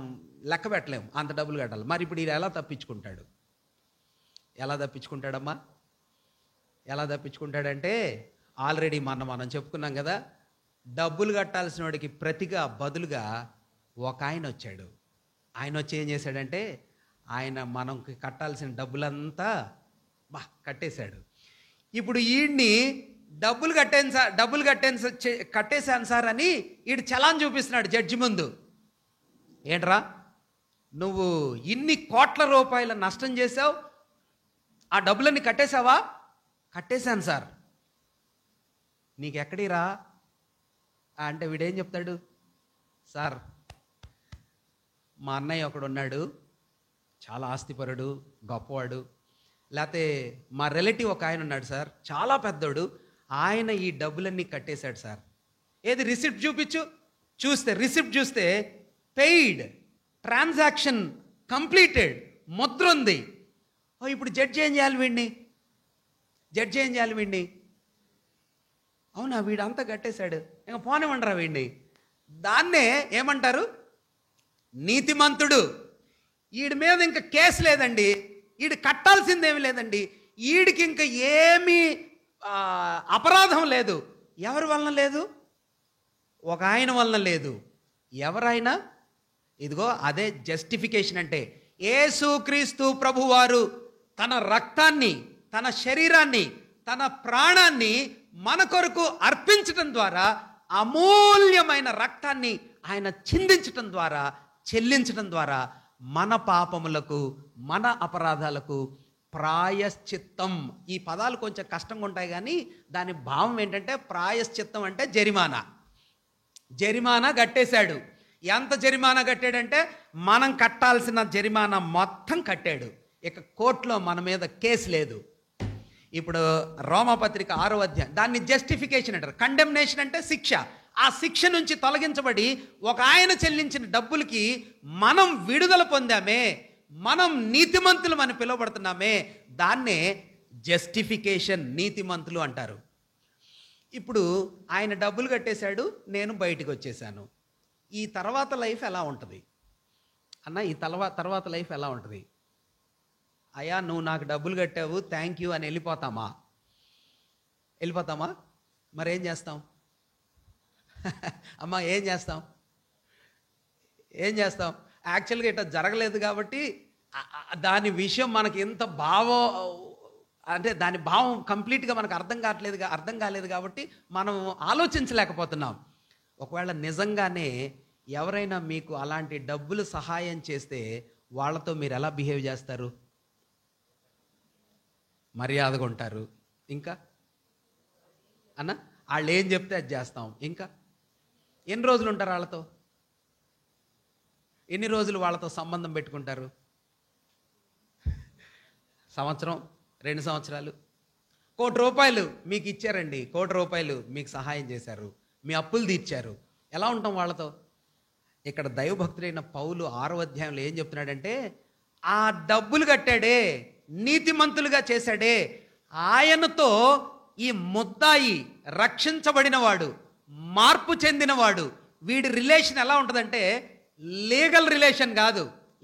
లెక్క పెట్టలేము, అంత డబ్బులు కట్టాలి. మరి ఇప్పుడు ఈయన ఎలా తప్పించుకుంటాడు? ఎలా తప్పించుకుంటాడమ్మా? ఎలా తప్పించుకుంటాడంటే ఆల్రెడీ మనం చెప్పుకున్నాం కదా, డబ్బులు కట్టాల్సిన వాడికి ప్రతిగా బదులుగా ఒక ఆయన వచ్చాడు. ఆయన వచ్చి ఏం చేశాడంటే ఆయన మనకి కట్టాల్సిన డబ్బులంతా కట్టేశాడు. ఇప్పుడు ఈయన్ని డబ్బులు కట్టేశాను సార్ అని ఈడు చలాన్ చూపిస్తున్నాడు జడ్జి ముందు. ఏంట్రా నువ్వు ఇన్ని కోట్ల రూపాయల నష్టం చేసావు, ఆ డబ్బులన్నీ కట్టేశావా? కట్టేశాను సార్. నీకెక్కడిరా అంటే వీడేం చెప్తాడు? సార్ మా అన్నయ్య ఒకడు ఉన్నాడు, చాలా ఆస్తిపరుడు, గొప్పవాడు. లేకపోతే మా రిలేటివ్ ఒక ఆయన ఉన్నాడు సార్, చాలా పెద్దోడు, ఆయన ఈ డబ్బులన్నీ కట్టేశాడు సార్. ఏది రిసిప్ట్ చూపించు. రిసిప్ట్ చూస్తే పెయిడ్, ట్రాన్సాక్షన్ కంప్లీటెడ్, ముద్ర ఉంది. ఇప్పుడు జడ్జి ఏం చేయాలి వీడిని? అవునా, వీడంతా కట్టేశాడు, ఇంకా పోనివ్వండిరా వీడిని. దాన్నే ఏమంటారు? నీతిమంతుడు. వీడి మీద ఇంకా కేసు లేదండి, వీడు కట్టాల్సిందేమి లేదండి, వీడికి ఇంకా ఏమీ అపరాధం లేదు. ఎవరి వలన లేదు? ఒక ఆయన వలన లేదు. ఎవరైనా? ఇదిగో అదే జస్టిఫికేషన్ అంటే. యేసుక్రీస్తు ప్రభువారు తన రక్తాన్ని, తన శరీరాన్ని, తన ప్రాణాన్ని మన కొరకు అర్పించటం ద్వారా, అమూల్యమైన రక్తాన్ని ఆయన చిందించటం ద్వారా, చెల్లించటం ద్వారా మన పాపములకు, మన అపరాధాలకు ప్రాయశ్చిత్తం. ఈ పదాలు కొంచెం కష్టంగా ఉంటాయి కానీ దాని భావం ఏంటంటే, ప్రాయశ్చిత్తం అంటే జరిమానా కట్టేశాడు. ఎంత జరిమానా కట్టాడంటే మనం కట్టాల్సిన జరిమానా మొత్తం కట్టాడు. ఇక కోర్టులో మన మీద కేసు లేదు. ఇప్పుడు రోమపత్రిక 6వ అధ్యాయం, దాన్ని జస్టిఫికేషన్ అంటారు. కండెమ్నేషన్ అంటే శిక్ష. ఆ శిక్ష నుంచి తొలగించబడి ఒక ఆయన చెల్లించిన డబ్బులకి మనం విడుదల పొందామే, మనం నీతిమంతులు అని పిలువబడుతున్నామే, దాన్నే జస్టిఫికేషన్, నీతిమంతులు అంటారు. ఇప్పుడు ఆయన డబ్బులు కట్టేశాడు, నేను బయటికి వచ్చేసాను. ఈ తర్వాత లైఫ్ ఎలా ఉంటుంది అన్న? ఈ తర్వాత లైఫ్ ఎలా ఉంటుంది? అయ్యా నువ్వు నాకు డబ్బులు కట్టావు, థ్యాంక్ యూ అని వెళ్ళిపోతామా? మరేం చేస్తాం? అమ్మా ఏం చేస్తాం? యాక్చువల్గా ఇట్లా జరగలేదు కాబట్టి దాని విషయం మనకి ఎంత భావం అంటే దాని భావం కంప్లీట్గా మనకు అర్థం కాలేదు కాబట్టి మనం ఆలోచించలేకపోతున్నాం. ఒకవేళ నిజంగానే ఎవరైనా మీకు అలాంటి డబ్బులు సహాయం చేస్తే వాళ్ళతో మీరు ఎలా బిహేవ్ చేస్తారు? మర్యాదగా ఉంటారు. ఇంకా అన్న వాళ్ళు ఏం చెప్తే అది చేస్తాం. ఇంకా ఎన్ని రోజులు ఉంటారు వాళ్ళతో? ఎన్ని రోజులు వాళ్ళతో సంబంధం పెట్టుకుంటారు? సంవత్సరం, 2 సంవత్సరాలు. ₹1,00,00,000 మీకు ఇచ్చారండి, ₹1,00,00,000 మీకు సహాయం చేశారు, మీ అప్పులు తీర్చారు. ఎలా ఉంటాం వాళ్ళతో? ఇక్కడ దైవభక్తుడైన పౌలు 6వ అధ్యాయంలో ఏం చెప్తున్నాడంటే, ఆ డబ్బులు కట్టాడే, నీతిమంతులుగా చేశాడే, ఆయనతో ఈ ముద్దాయి, రక్షించబడినవాడు, మార్పు చెందినవాడు, వీడి రిలేషన్ ఎలా ఉంటుందంటే లీగల్ రిలేషన్ కాదు.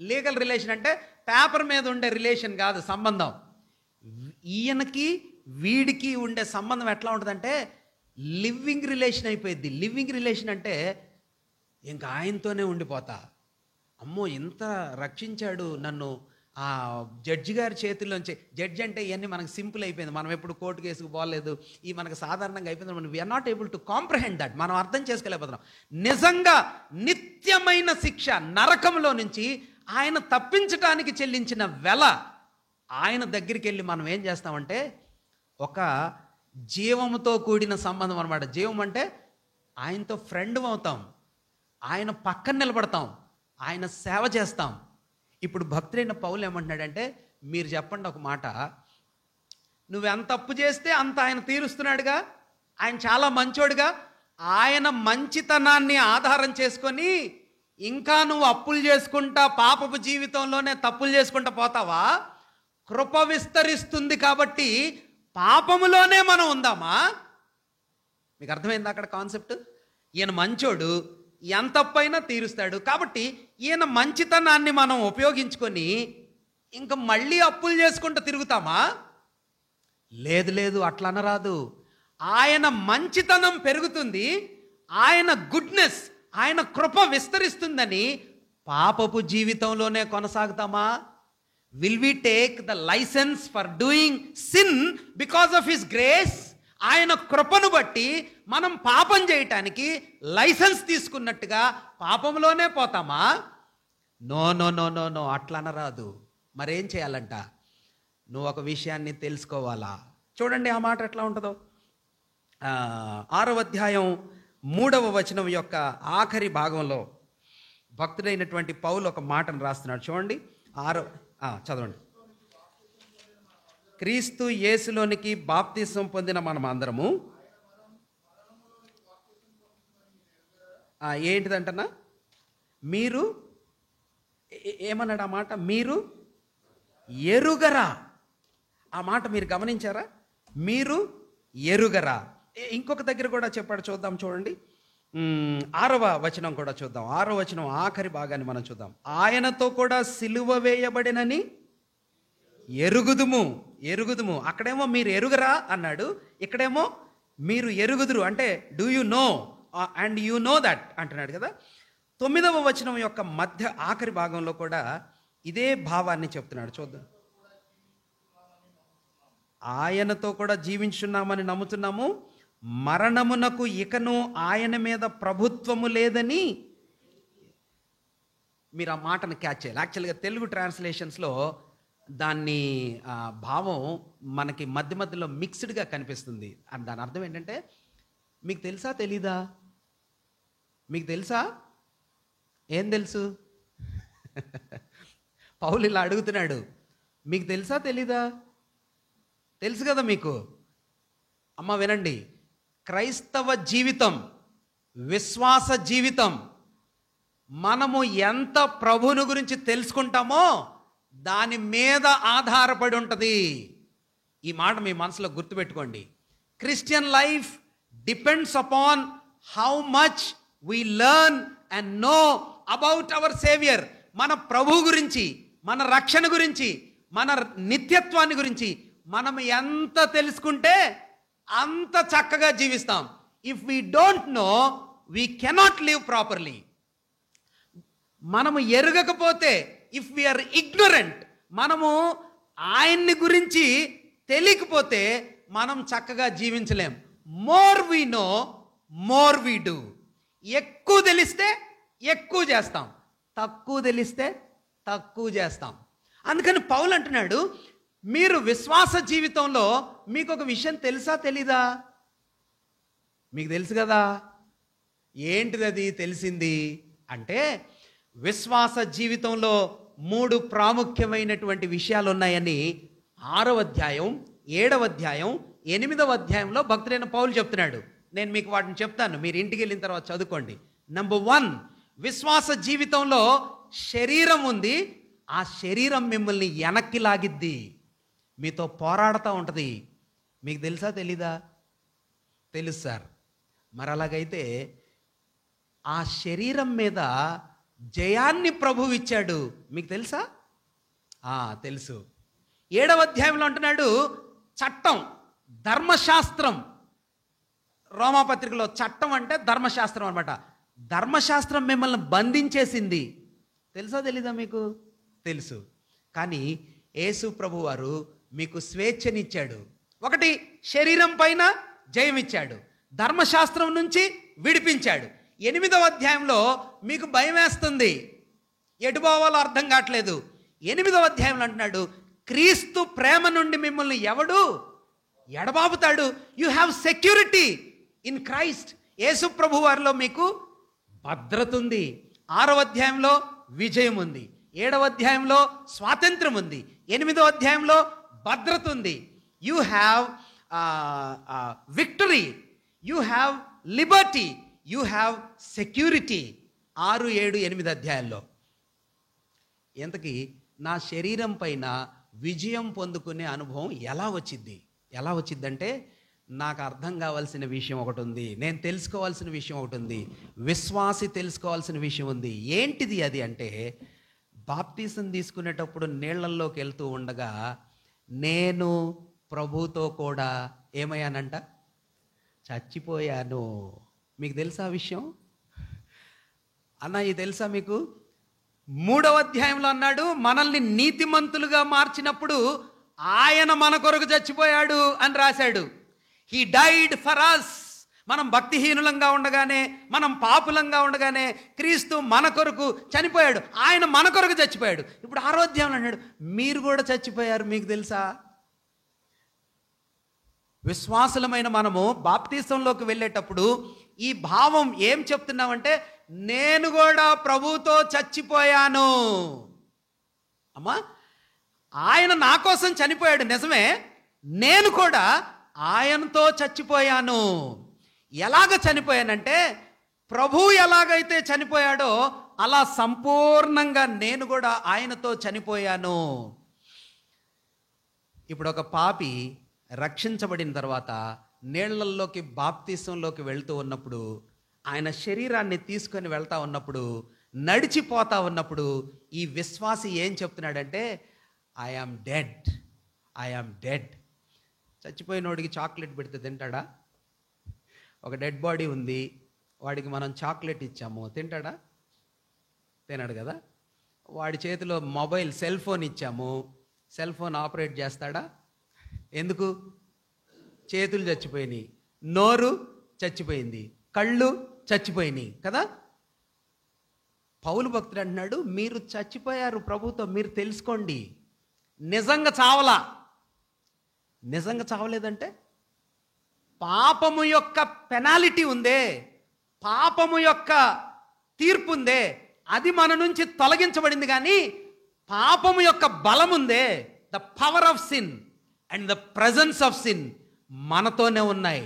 లీగల్ రిలేషన్ అంటే పేపర్ మీద ఉండే రిలేషన్ కాదు, సంబంధం. ఈయనకి వీడికి ఉండే సంబంధం ఎట్లా ఉంటుందంటే లివింగ్ రిలేషన్ అయిపోయింది. లివింగ్ రిలేషన్ అంటే ఇంకా ఆయనతోనే ఉండిపోతా. అమ్మో ఇంత రక్షించాడు నన్ను ఆ జడ్జి గారి చేతుల్లోంచి. జడ్జి అంటే ఇవన్నీ మనకు సింపుల్ అయిపోయింది, మనం ఎప్పుడు కోర్టు కేసుకు పోలేదు, ఈ మనకు సాధారణంగా అయిపోయింది. మనం we are not able to comprehend that. మనం అర్థం చేసుకోలేకపోతున్నాం. నిజంగా నిత్యమైన శిక్ష నరకంలో నుంచి ఆయన తప్పించటానికి చెల్లించిన వెల, ఆయన దగ్గరికి వెళ్ళి మనం ఏం చేస్తామంటే ఒక జీవముతో కూడిన సంబంధం అనమాట. జీవం అంటే ఆయనతో ఫ్రెండ్ అవుతాం. ఆయన పక్కన నిలబడతాం, ఆయన సేవ చేస్తాం. ఇప్పుడు భక్తుడైన పౌలు ఏమంటున్నాడంటే, మీరు చెప్పండి ఒక మాట, నువ్వెంత అప్పు చేస్తే అంత ఆయన తీరుస్తున్నాడుగా, ఆయన చాలా మంచోడుగా, ఆయన మంచితనాన్ని ఆధారం చేసుకొని ఇంకా నువ్వు అప్పులు చేసుకుంటా పాపపు జీవితంలోనే తప్పులు చేసుకుంటా పోతావా? కృప విస్తరిస్తుంది కాబట్టి పాపములోనే మనం ఉందామా? మీకు అర్థమైంది అక్కడ కాన్సెప్ట్? ఈయన మంచోడు, ఎంత అప్పైనా తీరుస్తాడు కాబట్టి ఈయన మంచితనాన్ని మనం ఉపయోగించుకొని ఇంకా మళ్ళీ అప్పులు చేసుకుంటూ తిరుగుతామా? లేదు లేదు, అట్లా అనరాదు. ఆయన మంచితనం పెరుగుతుంది, ఆయన గుడ్నెస్, ఆయన కృప విస్తరిస్తుందని పాపపు జీవితంలోనే కొనసాగుతామా? Will we take the licence for doing sin because of his grace? ఆయన కృపను బట్టి మనం పాపం చేయటానికి లైసెన్స్ తీసుకున్నట్టుగా పాపంలోనే పోతామా? No no no no no, అట్లా అనరాదు. మరేం చేయాలంట? నువ్వు ఒక విషయాన్ని తెలుసుకోవాలా. చూడండి ఆ మాట ఎట్లా ఉంటుందో. 6వ అధ్యాయం 3వ వచనం యొక్క ఆఖరి భాగంలో భక్తుడైనటువంటి పౌలు ఒక మాటను రాస్తున్నాడు. చూడండి, చదవండి. క్రీస్తు యేసులోనికి బాప్తిసం పొందిన మనం అందరము ఏంటిదంటనా, మీరు ఏమన్నాడు ఆ మాట? మీరు ఎరుగరా. ఆ మాట మీరు గమనించారా? మీరు ఎరుగరా. ఇంకొక దగ్గర కూడా చెప్పాడు, చూద్దాం. చూడండి, 6వ వచనం కూడా చూద్దాం. 6వ వచనం ఆఖరి భాగాన్ని మనం చూద్దాం. ఆయనతో కూడా సిలువ వేయబడినని ఎరుగుదుము. ఎరుగుదుము. అక్కడేమో మీరు ఎరుగరా అన్నాడు, ఇక్కడేమో మీరు ఎరుగుదురు అంటే do you know and you know that అంటున్నాడు కదా. 9వ వచనం యొక్క మధ్య ఆఖరి భాగంలో కూడా ఇదే భావాన్ని చెప్తున్నాడు. చూద్దాం. ఆయనతో కూడా జీవించున్నామని నమ్ముతున్నాము, మరణమునకు ఇకను ఆయన మీద ప్రభుత్వము లేదని. మీరు ఆ మాటను క్యాచ్ చేయాలి. యాక్చువల్గా తెలుగు ట్రాన్స్లేషన్స్లో దాన్ని భావం మనకి మధ్య మధ్యలో మిక్స్డ్గా కనిపిస్తుంది. దాని అర్థం ఏంటంటే, మీకు తెలుసా తెలీదా? మీకు తెలుసా? ఏం తెలుసు? పౌలు ఇలా అడుగుతున్నాడు, మీకు తెలుసా తెలీదా? తెలుసు కదా మీకు. అమ్మ వినండి, క్రైస్తవ జీవితం, విశ్వాస జీవితం, మనము ఎంత ప్రభువుని గురించి తెలుసుకుంటామో దాని మీద ఆధారపడి ఉంటుంది. ఈ మాట మీ మనసులో గుర్తుపెట్టుకోండి. Christian life depends upon how much we learn and know about our saviour. మన ప్రభు గురించి, మన రక్షణ గురించి, మన నిత్యత్వాన్ని గురించి మనం ఎంత తెలుసుకుంటే అంత చక్కగా జీవిస్తాం. If we don't know we cannot live properly. మనము ఎరగకపోతే, ఇఫ్ వీఆర్ ఇగ్నోరెంట్, మనము ఆయన్ని గురించి తెలియకపోతే మనం చక్కగా జీవించలేం. More we know more we do. ఎక్కువ తెలిస్తే ఎక్కువ చేస్తాం, తక్కువ తెలిస్తే తక్కువ చేస్తాం. అందుకని పౌలు అంటున్నాడు, మీరు విశ్వాస జీవితంలో మీకు ఒక విషయం తెలుసా తెలీదా? మీకు తెలుసు కదా. ఏంటిది అది తెలిసింది అంటే, విశ్వాస జీవితంలో 3 ప్రాముఖ్యమైనటువంటి విషయాలు ఉన్నాయని 6వ అధ్యాయం, 7వ అధ్యాయం, 8వ అధ్యాయంలో భక్తుడైన పౌలు చెప్తున్నాడు. నేను మీకు వాటిని చెప్తాను, మీరు ఇంటికి వెళ్ళిన తర్వాత చదువుకోండి. నంబర్ 1, విశ్వాస జీవితంలో శరీరం ఉంది. ఆ శరీరం మిమ్మల్ని వెనక్కి లాగిద్ది, మీతో పోరాడుతూ ఉంటుంది. మీకు తెలుసా తెలీదా? తెలుసు సార్. మరి అలాగైతే ఆ శరీరం మీద జయాన్ని ప్రభువు ఇచ్చాడు, మీకు తెలుసా? తెలుసు. 7వ అధ్యాయంలో అంటున్నాడు, చట్టం, ధర్మశాస్త్రం. రోమాపత్రికలో చట్టం అంటే ధర్మశాస్త్రం అనమాట. ధర్మశాస్త్రం మిమ్మల్ని బంధించేసింది. తెలుసా తెలీదా మీకు? తెలుసు. కానీ యేసు ప్రభు వారు మీకు స్వేచ్ఛనిచ్చాడు. ఒకటి, శరీరం పైన జయం ఇచ్చాడు, ధర్మశాస్త్రం నుంచి విడిపించాడు. 8వ అధ్యాయంలో మీకు భయం వేస్తుంది, ఎటు పోవాలో అర్థం కావట్లేదు. 8వ అధ్యాయంలో అంటున్నాడు, క్రీస్తు ప్రేమ నుండి మిమ్మల్ని ఎవడు ఎడబాపుతాడు? You have security in Christ. యేసు ప్రభు వారిలో మీకు భద్రత ఉంది. 6వ అధ్యాయంలో విజయం ఉంది. 7వ అధ్యాయంలో స్వాతంత్రం ఉంది. 8వ అధ్యాయంలో భద్రత ఉంది. You have victory, you have Liberty, you have security. 6, 7, 8 అధ్యాయాల్లో. ఎంతకీ నా శరీరం పైన విజయం పొందుకునే అనుభవం ఎలా వచ్చిందంటే నాకు అర్థం కావాల్సిన విషయం ఒకటి ఉంది, నేను తెలుసుకోవాల్సిన విషయం ఒకటి ఉంది, విశ్వాసి తెలుసుకోవాల్సిన విషయం ఉంది. ఏంటిది అది అంటే, బాప్తీసం తీసుకునేటప్పుడు నీళ్లల్లోకి వెళ్తూ ఉండగా నేను ప్రభుతో కూడా ఏమయ్యానంట, చచ్చిపోయాను. మీకు తెలుసా ఆ విషయం? అన్న ఇది తెలుసా మీకు? 3వ అధ్యాయంలో అన్నాడు, మనల్ని నీతిమంతులుగా మార్చినప్పుడు ఆయన మన కొరకు చచ్చిపోయాడు అని రాశాడు. He died for us. మనం భక్తిహీనులంగా ఉండగానే, మనం పాపులంగా ఉండగానే క్రీస్తు మన కొరకు చనిపోయాడు. ఆయన మన కొరకు చచ్చిపోయాడు. ఇప్పుడు 6వ అధ్యాయంలో అన్నాడు, మీరు కూడా చచ్చిపోయారు. మీకు తెలుసా? విశ్వాసులమైన మనము బాప్తీసంలోకి వెళ్ళేటప్పుడు ఈ భావం ఏం చెప్తున్నామంటే, నేను కూడా ప్రభుతో చచ్చిపోయాను. అమ్మా, ఆయన నా కోసం చనిపోయాడు నిజమే, నేను కూడా ఆయనతో చచ్చిపోయాను. ఎలాగ చనిపోయానంటే, ప్రభు ఎలాగైతే చనిపోయాడో అలా సంపూర్ణంగా నేను కూడా ఆయనతో చనిపోయాను. ఇప్పుడు ఒక పాపి రక్షించబడిన తర్వాత నీళ్లల్లోకి బాప్తీసంలోకి వెళ్తూ ఉన్నప్పుడు, ఆయన శరీరాన్ని తీసుకొని వెళ్తా ఉన్నప్పుడు, నడిచిపోతా ఉన్నప్పుడు ఈ విశ్వాసి ఏం చెప్తున్నాడంటే, ఐ యామ్ డెడ్. చచ్చిపోయినోడికి చాక్లెట్ పెడితే తింటాడా? ఒక డెడ్ బాడీ ఉంది, వాడికి మనం చాక్లెట్ ఇచ్చాము, తింటాడా? తినడు కదా. వాడి చేతిలో మొబైల్ సెల్ ఫోన్ ఇచ్చాము, సెల్ ఫోన్ ఆపరేట్ చేస్తాడా? ఎందుకు? చేతులు చచ్చిపోయినాయి, నోరు చచ్చిపోయింది, కళ్ళు చచ్చిపోయినాయి కదా. పౌలు భక్తుడు అంటున్నాడు, మీరు చచ్చిపోయారు ప్రభుతో, మీరు తెలుసుకోండి. నిజంగా చావలేదంటే పాపము యొక్క పెనాలిటీ ఉందే, పాపము యొక్క తీర్పు ఉందే, అది మన నుంచి తొలగించబడింది. కానీ పాపము యొక్క బలం ఉందే, the power of sin and the presence of sin మనతోనే ఉన్నాయి.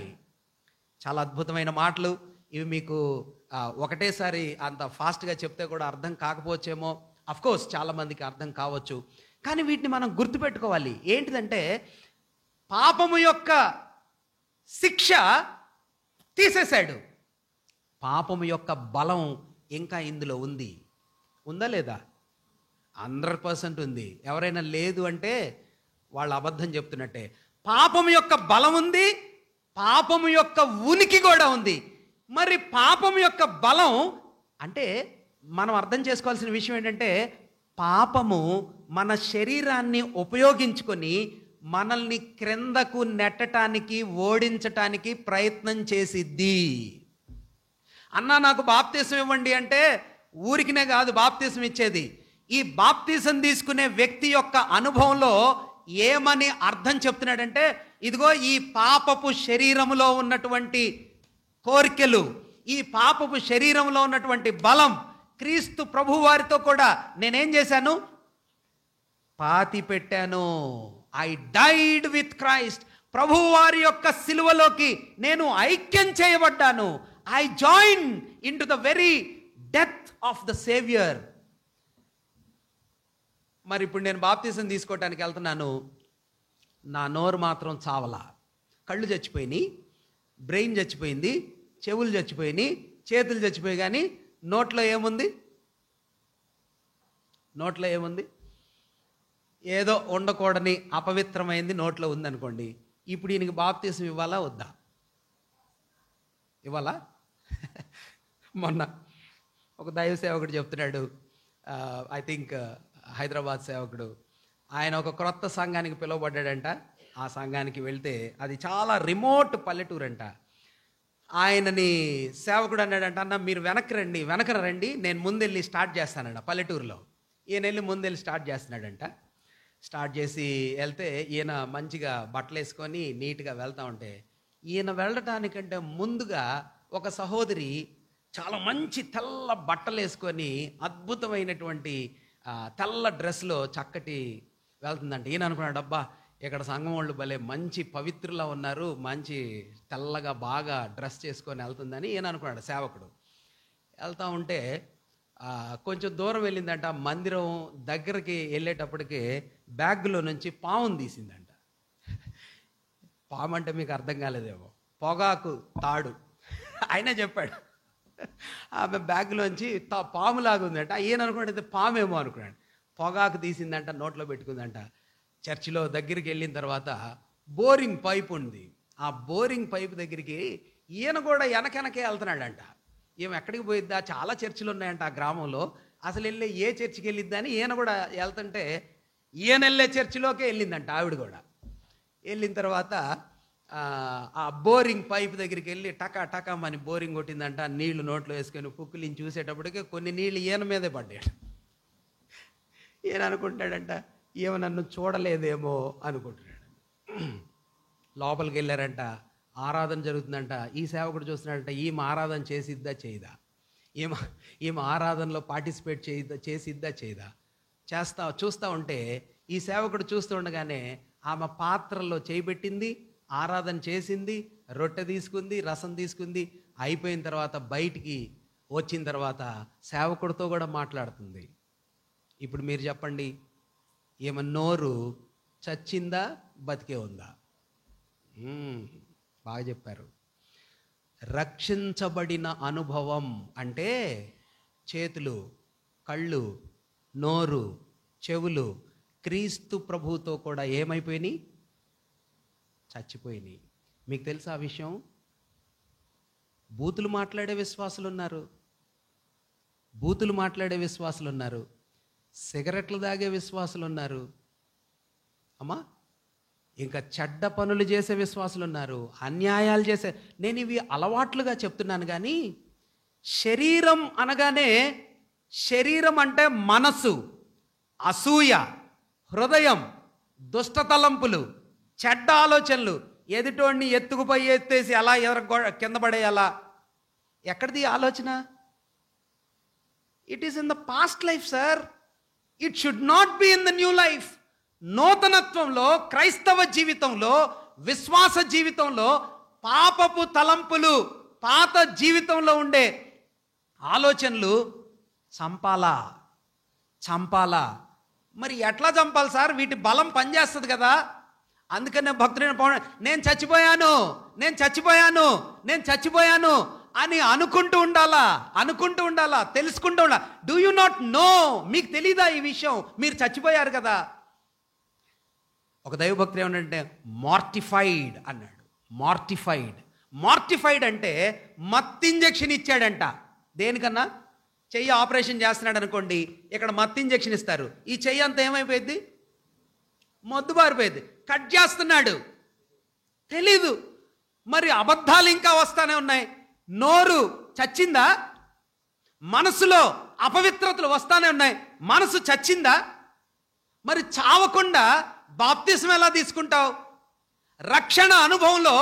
చాలా అద్భుతమైన మాటలు ఇవి. మీకు ఒకటేసారి అంత ఫాస్ట్గా చెప్తే కూడా అర్థం కాకపోవచ్చేమో. అఫ్కోర్స్ చాలామందికి అర్థం కావచ్చు, కానీ వీటిని మనం గుర్తుపెట్టుకోవాలి. ఏంటిదంటే, పాపము యొక్క శిక్ష తీసేశాడు, పాపము యొక్క బలం ఇంకా ఇందులో ఉందా లేదా? 100% ఉంది. ఎవరైనా లేదు అంటే వాళ్ళు అబద్ధం చెప్తున్నట్టే. పాపము యొక్క బలం ఉంది, పాపము యొక్క ఉనికి కూడా ఉంది. మరి పాపము యొక్క బలం అంటే మనం అర్థం చేసుకోవాల్సిన విషయం ఏంటంటే, పాపము మన శరీరాన్ని ఉపయోగించుకొని మనల్ని క్రిందకు నెట్టడానికి, ఓడించటానికి ప్రయత్నం చేసిద్ది. అన్నా నాకు బాప్తీసం ఇవ్వండి అంటే ఊరికినే కాదు బాప్తీసం ఇచ్చేది. ఈ బాప్తీసం తీసుకునే వ్యక్తి యొక్క అనుభవంలో ఏమని అర్థం చెప్తున్నాడంటే, ఇదిగో ఈ పాపపు శరీరములో ఉన్నటువంటి కోరికలు, ఈ పాపపు శరీరంలో ఉన్నటువంటి బలం క్రీస్తు ప్రభు వారితో కూడా నేనేం చేశాను? పాతి పెట్టాను. I died with Christ. ప్రభు వారి యొక్క సిలువలోకి నేను ఐక్యం చేయబడ్డాను. I join into the very death of the saviour. మరి ఇప్పుడు నేను బాప్తీసం తీసుకోవటానికి వెళ్తున్నాను, నా నోరు మాత్రం చావలా, కళ్ళు చచ్చిపోయినాయి, బ్రెయిన్ చచ్చిపోయింది, చెవులు చచ్చిపోయినాయి, చేతులు చచ్చిపోయి, కానీ నోట్లో ఏముంది? ఏదో ఉండకూడని అపవిత్రమైంది నోట్లో ఉందనుకోండి. ఇప్పుడు ఈయనకి బాప్తీసం ఇవ్వాలా వద్దా? ఇవ్వాలా? మొన్న ఒక దైవ సేవకుడు చెప్తున్నాడు, ఐ థింక్ హైదరాబాద్ సేవకుడు, ఆయన ఒక క్రొత్త సంఘానికి పిలువబడ్డాడంట. ఆ సంఘానికి వెళ్తే అది చాలా రిమోట్ పల్లెటూరు అంట. ఆయనని సేవకుడు అన్నాడంట, అన్న మీరు వెనక రండి, నేను ముందెళ్ళి స్టార్ట్ చేస్తానంట పల్లెటూరులో. ఈయన వెళ్ళి ముందెళ్ళి స్టార్ట్ చేస్తున్నాడంట. స్టార్ట్ చేసి వెళ్తే ఈయన మంచిగా బట్టలు వేసుకొని నీట్గా వెళ్తూ ఉంటే, ఈయన వెళ్ళటానికంటే ముందుగా ఒక సహోదరి చాలా మంచి తెల్ల బట్టలు వేసుకొని అద్భుతమైనటువంటి తెల్ల డ్రెస్లో చక్కటి వెళ్తుందంట. ఈయన అనుకున్నాడు, అబ్బా ఇక్కడ సంఘం వాళ్ళు భలే మంచి పవిత్రులా ఉన్నారు, మంచి తెల్లగా బాగా డ్రెస్ చేసుకొని వెళ్తుందని ఈయన అనుకున్నాడు. సేవకుడు వెళ్తూ ఉంటే కొంచెం దూరం వెళ్ళిందంట. మందిరం దగ్గరికి వెళ్ళేటప్పటికి బ్యాగ్లో నుంచి పాముని తీసిందంట. పాము అంటే మీకు అర్థం కాలేదేమో, పొగాకు తాడు. ఆయన చెప్పాడు ఆమె బ్యాగ్లోంచి పాములాగా ఉందంట. ఈయన అనుకున్నాడు పామేమో అనుకున్నాడు. పొగాకు తీసిందంట, నోట్లో పెట్టుకుందంట. చర్చిలో దగ్గరికి వెళ్ళిన తర్వాత బోరింగ్ పైప్ ఉంది. ఆ బోరింగ్ పైప్ దగ్గరికి ఈయన కూడా వెనకెనకే వెళ్తున్నాడంట. ఈమె ఎక్కడికి పోయిద్దా, చాలా చర్చిలు ఉన్నాయంట ఆ గ్రామంలో, అసలు వెళ్ళి ఏ చర్చికి వెళ్ళిద్దా అని ఈయన కూడా వెళ్తుంటే ఈయన వెళ్ళే చర్చిలోకే వెళ్ళిందంట ఆవిడ కూడా. వెళ్ళిన తర్వాత ఆ బోరింగ్ పైప్ దగ్గరికి వెళ్ళి టకా టకామని బోరింగ్ కొట్టిందంట. నీళ్లు నోట్లో వేసుకొని పుక్కులిని చూసేటప్పటికి కొన్ని నీళ్ళు ఈయన మీదే పడ్డాడు. ఈయన అనుకుంటాడంట, ఈమె నన్ను చూడలేదేమో అనుకుంటున్నాడు. లోపలికి వెళ్ళారంట. ఆరాధన జరుగుతుందంట. ఈ సేవకుడు చూస్తున్నాడంట, ఈమె ఆరాధన చేసిద్దా చేయదా, ఈమె ఆరాధనలో పార్టిసిపేట్ చేసిద్దా చేయదా చూస్తూ ఉంటే ఈ సేవకుడు చూస్తూ ఉండగానే ఆమె పాత్రలో చేయబెట్టింది, ఆరాధన చేసింది, రొట్టె తీసుకుంది, రసం తీసుకుంది. అయిపోయిన తర్వాత బయటికి వచ్చిన తర్వాత సేవకుడితో కూడా మాట్లాడుతుంది. ఇప్పుడు మీరు చెప్పండి, ఈమె నోరు చచ్చిందా బతికే ఉందా? బాగా చెప్పారు. రక్షించబడిన అనుభవం అంటే చేతులు, కళ్ళు, నోరు, చెవులు క్రీస్తు ప్రభువుతో కూడా ఏమైపోయినాయి? చచ్చిపోయినాయి. మీకు తెలుసా ఆ విషయం? బూతులు మాట్లాడే విశ్వాసులు ఉన్నారు, బూతులు మాట్లాడే విశ్వాసులు ఉన్నారు, సిగరెట్లు తాగే విశ్వాసులు ఉన్నారు, అమ్మా ఇంకా చెడ్డ పనులు చేసే విశ్వాసులు ఉన్నారు, అన్యాయాలు చేసే. నేను ఇవి అలవాట్లుగా చెప్తున్నాను కానీ శరీరం అనగానే, శరీరం అంటే మనసు, అసూయ, హృదయం, దుష్ట తలంపులు, చెడ్డ ఆలోచనలు, ఎదుటోడిని ఎత్తుకుపోయి ఎత్తేసి అలా కింద పడేయాలా. ఎక్కడిది ఆలోచన? It is in the past life sir. It should not be in the new life. నూతనత్వంలో, క్రైస్తవ జీవితంలో, విశ్వాస జీవితంలో పాపపు తలంపులు, పాత జీవితంలో ఉండే ఆలోచనలు చంపాలా. మరి ఎట్లా చంపాలి సార్? వీటి బలం పనిచేస్తుంది కదా. అందుకనే భక్తుడైన పౌలు నేను చచ్చిపోయాను అని అనుకుంటూ ఉండాలా, తెలుసుకుంటూ ఉండాలా. Do you not know? మీకు తెలీదా ఈ విషయం? మీరు చచ్చిపోయారు కదా. ఒక దైవభక్తుడు ఏమన్నాడంటే మార్టిఫైడ్ అన్నాడు. మార్టిఫైడ్ అంటే మత్తు ఇంజెక్షన్ ఇచ్చాడంట. దేనికన్నా? చెయ్యి ఆపరేషన్ చేస్తున్నాడు అనుకోండి, ఇక్కడ మత్తు ఇంజెక్షన్ ఇస్తారు. ఈ చెయ్యి అంతా ఏమైపోయింది? మొద్దుబారిపోయింది. కట్ చేస్తున్నాడు, తెలీదు. మరి అబద్ధాలు ఇంకా వస్తానే ఉన్నాయి. నోరు చచ్చిందా? మనసులో అపవిత్రతలు వస్తానే ఉన్నాయి. మనసు చచ్చిందా? మరి చావకుండా బాప్తిస్మం ఎలా తీసుకుంటావు? రక్షణ అనుభవంలో,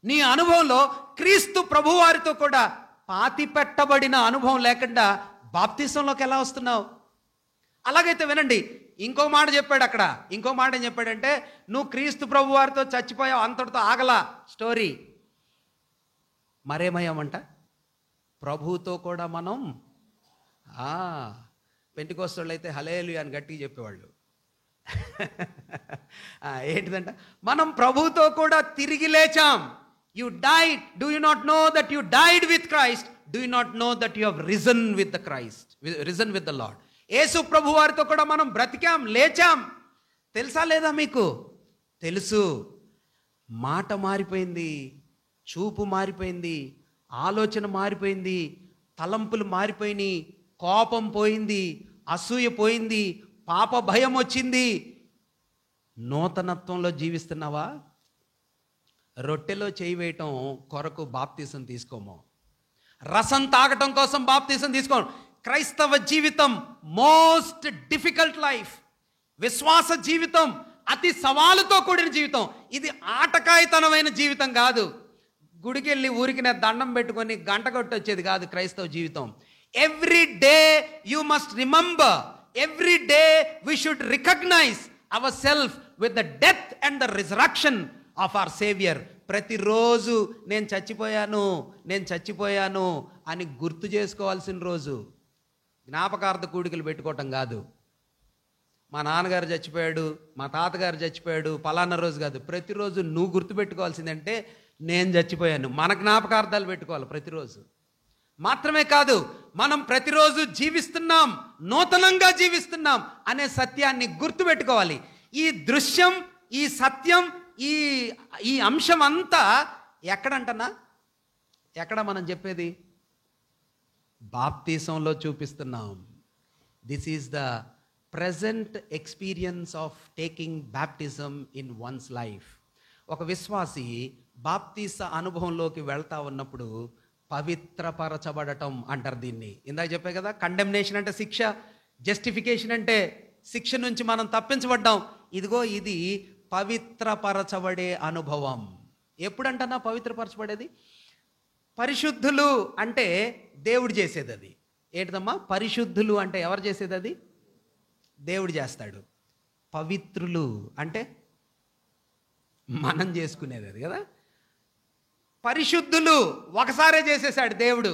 నీ అనుభవంలో క్రీస్తు ప్రభువారితో కూడా పాతి పెట్టబడిన అనుభవం లేకుండా బాప్తిస్మంలోకి ఎలా వస్తున్నావు? అలాగైతే వినండి, ఇంకో మాట చెప్పాడు అక్కడ. ఇంకో మాట ఏం చెప్పాడంటే, నువ్వు క్రీస్తు ప్రభువారితో చచ్చిపోయావు, అంతటితో ఆగలా స్టోరీ. మరేమయ్యామంట? ప్రభువుతో కూడా మనం పెంటెకోస్తోళ్ళు అయితే హల్లెలూయా అని గట్టిగా చెప్పేవాళ్ళు. ఏంటిదంట? మనం ప్రభువుతో కూడా తిరిగి లేచాం. You died. Do you not know that you died with Christ? Do you not know that you have risen with the Christ, risen with the Lord? యేసు ప్రభు వారితో కూడా మనం బ్రతికాం, లేచాం. తెలుసా లేదా మీకు? తెలుసు. మాట మారిపోయింది, చూపు మారిపోయింది, ఆలోచన మారిపోయింది, తలంపులు మారిపోయినాయి, కోపం పోయింది, అసూయ పోయింది, పాప భయం వచ్చింది. నూతనత్వంలో జీవిస్తున్నావా? రొట్టెలో చేయి వేయటం కొరకు బాప్తీసం తీసుకోము, రసం తాగటం కోసం బాప్తీసం తీసుకోము. క్రైస్తవ జీవితం మోస్ట్ డిఫికల్ట్ లైఫ్. విశ్వాస జీవితం అతి సవాలుతో కూడిన జీవితం. ఇది ఆటకాయితనమైన జీవితం కాదు. గుడికి వెళ్ళి ఊరికి దండం పెట్టుకొని గంట కొట్టొచ్చేది కాదు క్రైస్తవ జీవితం. Every day you must remember, every day we should recognise our self with the death and the resurrection of our saviour. ప్రతిరోజు నేను చచ్చిపోయాను అని గుర్తు చేసుకోవాల్సిన రోజు. జ్ఞాపకార్థ కూడికలు పెట్టుకోవటం కాదు. మా నాన్నగారు చచ్చిపోయాడు, మా తాతగారు చచ్చిపోయాడు పలానా రోజు కాదు. ప్రతిరోజు నువ్వు గుర్తుపెట్టుకోవాల్సిందంటే నేను చచ్చిపోయాను. మన జ్ఞాపకార్థాలు పెట్టుకోవాలి ప్రతిరోజు. మాత్రమే కాదు, మనం ప్రతిరోజు జీవిస్తున్నాం, నూతనంగా జీవిస్తున్నాం అనే సత్యాన్ని గుర్తుపెట్టుకోవాలి. ఈ దృశ్యం, ఈ సత్యం, ఈ అంశం అంతా ఎక్కడంటనా? ఎక్కడ మనం చెప్పేది? బాప్తీసంలో చూపిస్తున్నాం. This is the present experience of taking baptism in one's life. ఒక విశ్వాసి బాప్తీస అనుభవంలోకి వెళ్తా ఉన్నప్పుడు పవిత్రపరచబడటం అంటారు దీన్ని. ఇందాక చెప్పే కదా, కండెమ్నేషన్ అంటే శిక్ష, జస్టిఫికేషన్ అంటే శిక్ష నుంచి మనం తప్పించబడ్డాం. ఇదిగో ఇది పవిత్రపరచబడే అనుభవం. ఎప్పుడంటన్నా పవిత్రపరచబడేది? పరిశుద్ధులు అంటే దేవుడు చేసేది. అది ఏంటిదమ్మా? పరిశుద్ధులు అంటే ఎవరు చేసేది? అది దేవుడు చేస్తాడు. పవిత్రులు అంటే మనం చేసుకునేది అది కదా. పరిశుద్ధులు ఒకసారే చేసేసాడు దేవుడు,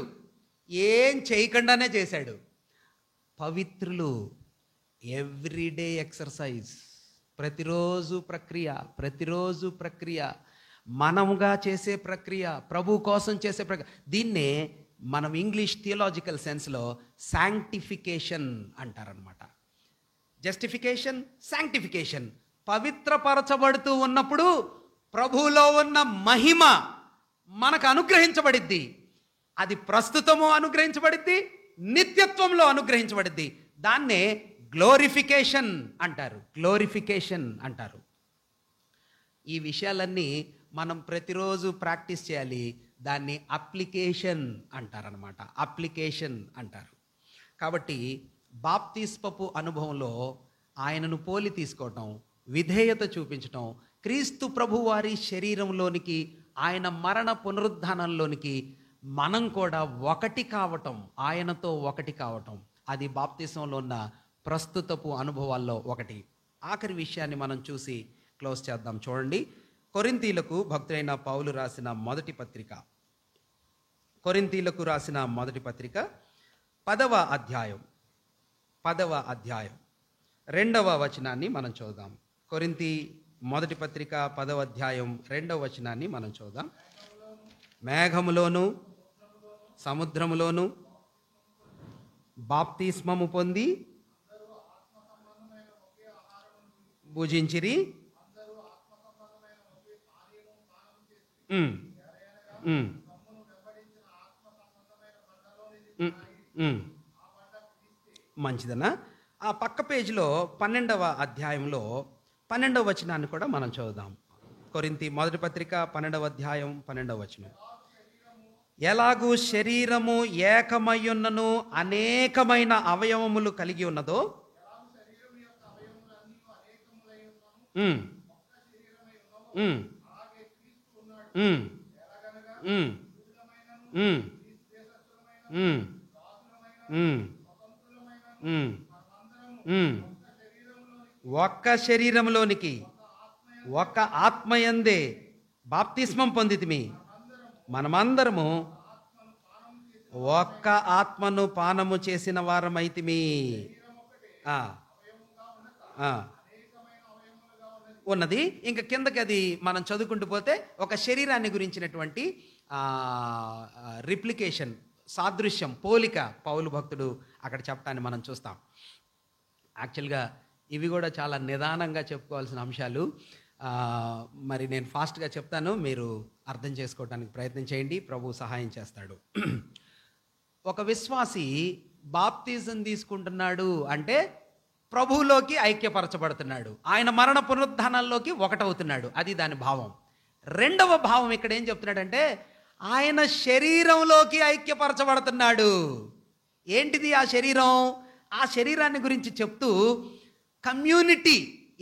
ఏం చేయకుండానే చేశాడు. పవిత్రులు ఎవ్రీడే ఎక్సర్సైజ్, ప్రతిరోజు ప్రక్రియ, మనముగా చేసే ప్రక్రియ, ప్రభు కోసం చేసే ప్రక్రియ. దీన్నే మనం ఇంగ్లీష్ థియలాజికల్ సెన్స్లో శాంక్టిఫికేషన్ అంటారనమాట. Justification, sanctification. పవిత్రపరచబడుతూ ఉన్నప్పుడు ప్రభువులో ఉన్న మహిమ మనకు అనుగ్రహించబడిద్ది. అది ప్రస్తుతము అనుగ్రహించబడిద్ది, నిత్యత్వంలో అనుగ్రహించబడిద్ది. దాన్నే గ్లోరిఫికేషన్ అంటారు. ఈ విషయాలన్నీ మనం ప్రతిరోజు ప్రాక్టీస్ చేయాలి. దాన్ని అప్లికేషన్ అంటారు. కాబట్టి బాప్తిస్మపు అనుభవంలో ఆయనను పోలి తీసుకోవటం, విధేయత చూపించటం, క్రీస్తు ప్రభువారి శరీరంలోనికి, ఆయన మరణ పునరుద్ధానంలోనికి మనం కూడా ఒకటి కావటం, ఆయనతో ఒకటి కావటం, అది బాప్తిస్మంలో ఉన్న ప్రస్తుతపు అనుభవాల్లో ఒకటి. ఆఖరి విషయాన్ని మనం చూసి క్లోజ్ చేద్దాం. చూడండి, కొరింథీలకు భక్తుడైన పౌలు రాసిన మొదటి పత్రిక, 10వ అధ్యాయం 2వ వచనాన్ని మనం చూద్దాం. కొరింథీ మొదటి పత్రిక 10వ అధ్యాయం 2వ వచనాన్ని మనం చూద్దాం. మేఘములోను సముద్రములోను బాప్తిస్మము పొంది భుజించిరి, మంచిదనా? ఆ పక్క పేజీలో 12వ అధ్యాయంలో 12వ వచనాన్ని కూడా మనం చదువుదాం. కొరింథీ మొదటి పత్రిక 12వ అధ్యాయం 12వ వచనం. ఎలాగూ శరీరము ఏకమయ్యున్నను అనేకమైన అవయవములు కలిగి ఉన్నదో, ఒక్క శరీరంలోనికి ఒక్క ఆత్మయందే బాప్తిస్మం పొందితిమి. మనమందరము ఒక్క ఆత్మను పానము చేసిన వారమైతిమి. ఉన్నది ఇంకా కిందకి అది మనం చదువుకుంటూ పోతే ఒక శరీరాన్ని గురించినటువంటి రిప్లికేషన్, సాదృశ్యం, పోలిక పౌలు భక్తుడు అక్కడ చెప్పడాన్ని మనం చూస్తాం. యాక్చువల్గా ఇవి కూడా చాలా నిదానంగా చెప్పుకోవాల్సిన అంశాలు. మరి నేను ఫాస్ట్గా చెప్తాను, మీరు అర్థం చేసుకోవడానికి ప్రయత్నం చేయండి, ప్రభు సహాయం చేస్తాడు. ఒక విశ్వాసి బాప్తిజం తీసుకుంటున్నాడు అంటే ప్రభువులోకి ఐక్యపరచబడుతున్నాడు, ఆయన మరణ పునరుద్ధానాల్లోకి ఒకటవుతున్నాడు. అది దాని భావం. రెండవ భావం ఇక్కడ ఏం చెప్తున్నాడంటే ఆయన శరీరంలోకి ఐక్యపరచబడుతున్నాడు. ఏంటిది ఆ శరీరం? ఆ శరీరాన్ని గురించి చెప్తూ కమ్యూనిటీ.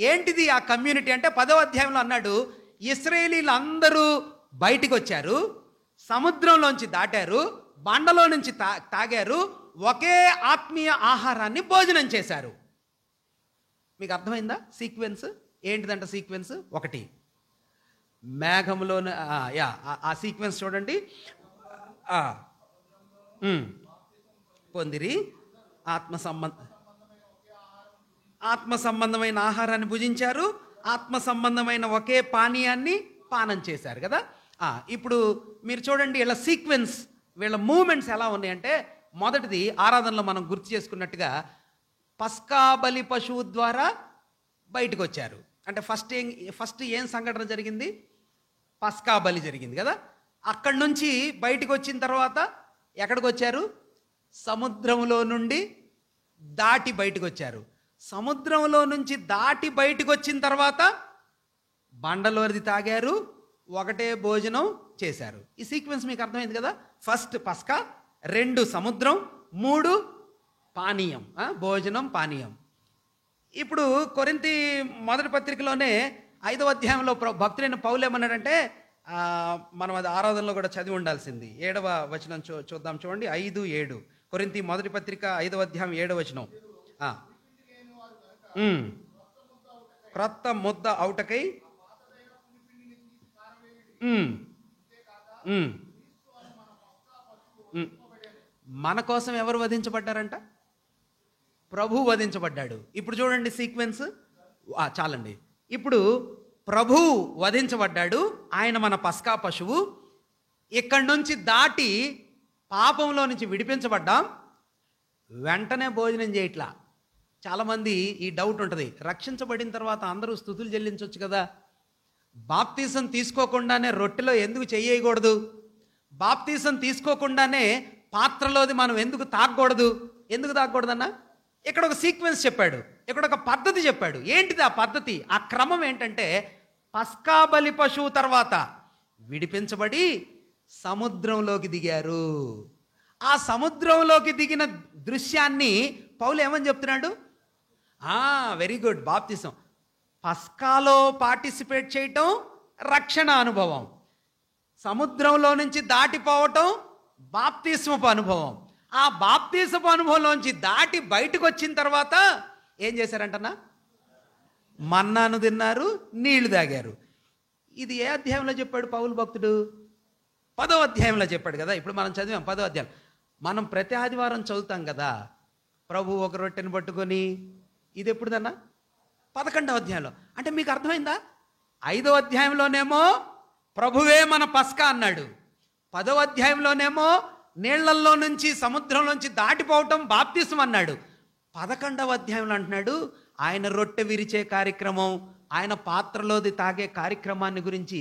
ఏంటిది ఆ కమ్యూనిటీ అంటే 10వ అధ్యాయంలో అన్నాడు, ఇశ్రాయేలీలు అందరూ బయటికి వచ్చారు, సముద్రంలోంచి దాటారు, బండలో నుంచి తాగారు, ఒకే ఆత్మీయ ఆహారాన్ని భోజనం చేశారు. మీకు అర్థమైందా సీక్వెన్స్? ఏంటిదంట సీక్వెన్స్? ఒకటి, మేఘంలో ఆ సీక్వెన్స్ చూడండి. పొందిరి, ఆత్మ సంబంధమైన ఆహారాన్ని భుజించారు, ఆత్మ సంబంధమైన ఒకే పానీయాన్ని పానం చేశారు కదా. ఇప్పుడు మీరు చూడండి వీళ్ళ సీక్వెన్స్, వీళ్ళ మూమెంట్స్ ఎలా ఉన్నాయంటే, మొదటిది ఆరాధనలో మనం గుర్తు చేసుకున్నట్టుగా పస్కా బలి పశువు ద్వారా బయటకు వచ్చారు. అంటే ఫస్ట్ ఏం సంఘటన జరిగింది? పస్కా బలి జరిగింది కదా. అక్కడి నుంచి బయటకు వచ్చిన తర్వాత ఎక్కడికి వచ్చారు? సముద్రంలో నుండి దాటి బయటకు వచ్చారు. సముద్రంలో నుంచి దాటి బయటకు వచ్చిన తర్వాత బండలోది తాగారు, ఒకటే భోజనం చేశారు. ఈ సీక్వెన్స్ మీకు అర్థమైంది కదా. ఫస్ట్ పస్కా, 2 సముద్రం, 3 పానీయం, భోజనం పానీయం. ఇప్పుడు కొరింథీ మొదటి పత్రికలోనే 5వ అధ్యాయంలో భక్తులైన పౌలు ఏమన్నాడంటే, మనం అది ఆరాధనలో కూడా చదివి ఉండాల్సింది. 7వ వచనం చూద్దాం, చూడండి. 5:7 కొరింథీ మొదటి పత్రిక 5వ అధ్యాయం 7వ వచనం. క్రొత్త ముద్ద అవుటకై మన కోసం ఎవరు వధించబడ్డారంట? ప్రభు వధించబడ్డాడు. ఇప్పుడు చూడండి సీక్వెన్స్. చాలండి. ఇప్పుడు ప్రభు వధించబడ్డాడు, ఆయన మన పస్కా పశువు. ఇక్కడి నుంచి దాటి పాపంలో నుంచి విడిపించబడ్డాం, వెంటనే భోజనం చేయట్లా. చాలామంది ఈ డౌట్ ఉంటుంది, రక్షించబడిన తర్వాత అందరూ స్తుతులు చెల్లించవచ్చు కదా, బాప్తీసం తీసుకోకుండానే రొట్టెలో ఎందుకు చెయ్యకూడదు, బాప్తీసం తీసుకోకుండానే పాత్రలోది మనం ఎందుకు తాగకూడదు? ఎందుకు తాగకూడదన్నా? ఇక్కడ ఒక సీక్వెన్స్ చెప్పాడు, ఇక్కడ ఒక పద్ధతి చెప్పాడు. ఏంటిది ఆ పద్ధతి? ఆ క్రమం ఏంటంటే, పస్కా బలి పశువు తర్వాత విడిపించబడి సముద్రంలోకి దిగారు. ఆ సముద్రంలోకి దిగిన దృశ్యాన్ని పౌలు ఏమని చెప్తున్నాడు? వెరీ గుడ్, బాప్తిసం. పస్కాలో పార్టిసిపేట్ చేయటం రక్షణ అనుభవం, సముద్రంలో నుంచి దాటిపోవటం బాప్తిస్మపు అనుభవం. ఆ బాప్తిస్మపు అనుభవంలోంచి దాటి బయటకు వచ్చిన తర్వాత ఏం చేశారంటన్నా? మన్నాను తిన్నారు, నీళ్లు తాగారు. ఇది ఏ అధ్యాయంలో చెప్పాడు పౌలు భక్తుడు? 10వ అధ్యాయంలో చెప్పాడు కదా. ఇప్పుడు మనం చదివాం 10వ అధ్యాయం. మనం ప్రతి ఆదివారం చదువుతాం కదా, ప్రభు ఒక రొట్టెను పట్టుకొని. ఇది ఎప్పుడుదన్నా? 11వ అధ్యాయంలో. అంటే మీకు అర్థమైందా? 5వ అధ్యాయంలోనేమో ప్రభువే మన పస్కా అన్నాడు, 10వ అధ్యాయంలోనేమో నీళ్లల్లో నుంచి సముద్రంలోంచి దాటిపోవటం బాప్తిసం అన్నాడు, 11వ అధ్యాయంలో అంటున్నాడు ఆయన రొట్టె విరిచే కార్యక్రమం, ఆయన పాత్రలోది తాగే కార్యక్రమాన్ని గురించి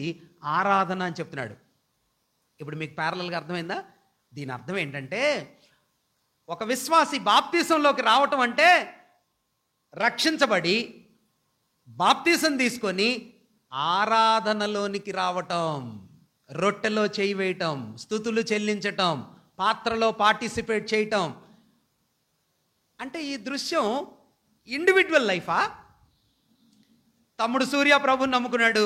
ఆరాధన అని చెప్తున్నాడు. ఇప్పుడు మీకు ప్యారలల్గా అర్థమైందా? దీని అర్థం ఏంటంటే, ఒక విశ్వాసి బాప్తిసంలోకి రావటం అంటే రక్షించబడి బాప్తిసం తీసుకొని ఆరాధనలోనికి రావటం, రొట్టెలో చేయి వేయటం, స్తుతులు చెల్లించటం, పాత్రలో పార్టిసిపేట్ చేయటం. అంటే ఈ దృశ్యం ఇండివిజువల్ లైఫా? తమ్ముడు సూర్య ప్రభుని నమ్ముకున్నాడు,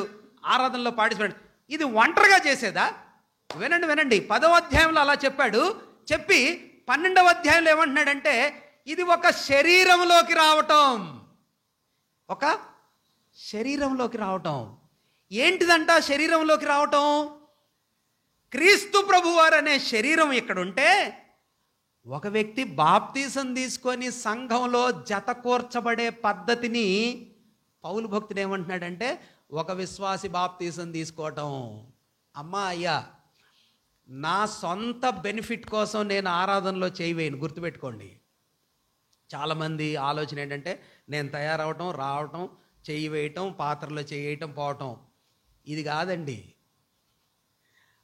ఆరాధనలో పార్టిసిపేట్. ఇది ఒంటరిగా చేసేదా? వినండి 10వ అధ్యాయంలో అలా చెప్పాడు. చెప్పి 12వ అధ్యాయంలో ఏమంటున్నాడంటే, ఇది ఒక శరీరంలోకి రావటం, ఒక శరీరంలోకి రావటం. ఏంటిదంట శరీరంలోకి రావటం? క్రీస్తు ప్రభువారు అనే శరీరం ఇక్కడ ఉంటే, ఒక వ్యక్తి బాప్తీసం తీసుకొని సంఘంలో జతకూర్చబడే పద్ధతిని పౌలు భక్తుడు ఏమంటున్నాడంటే, ఒక విశ్వాసి బాప్తీసం తీసుకోవటం. అమ్మా అయ్యా, నా సొంత బెనిఫిట్ కోసం నేను ఆరాధనలో చేయవేయను. గుర్తుపెట్టుకోండి, చాలామంది ఆలోచన ఏంటంటే, నేను తయారవటం, రావటం, చెయ్యి వేయటం, పాత్రలో చేయటం, పోవటం. ఇది కాదండి.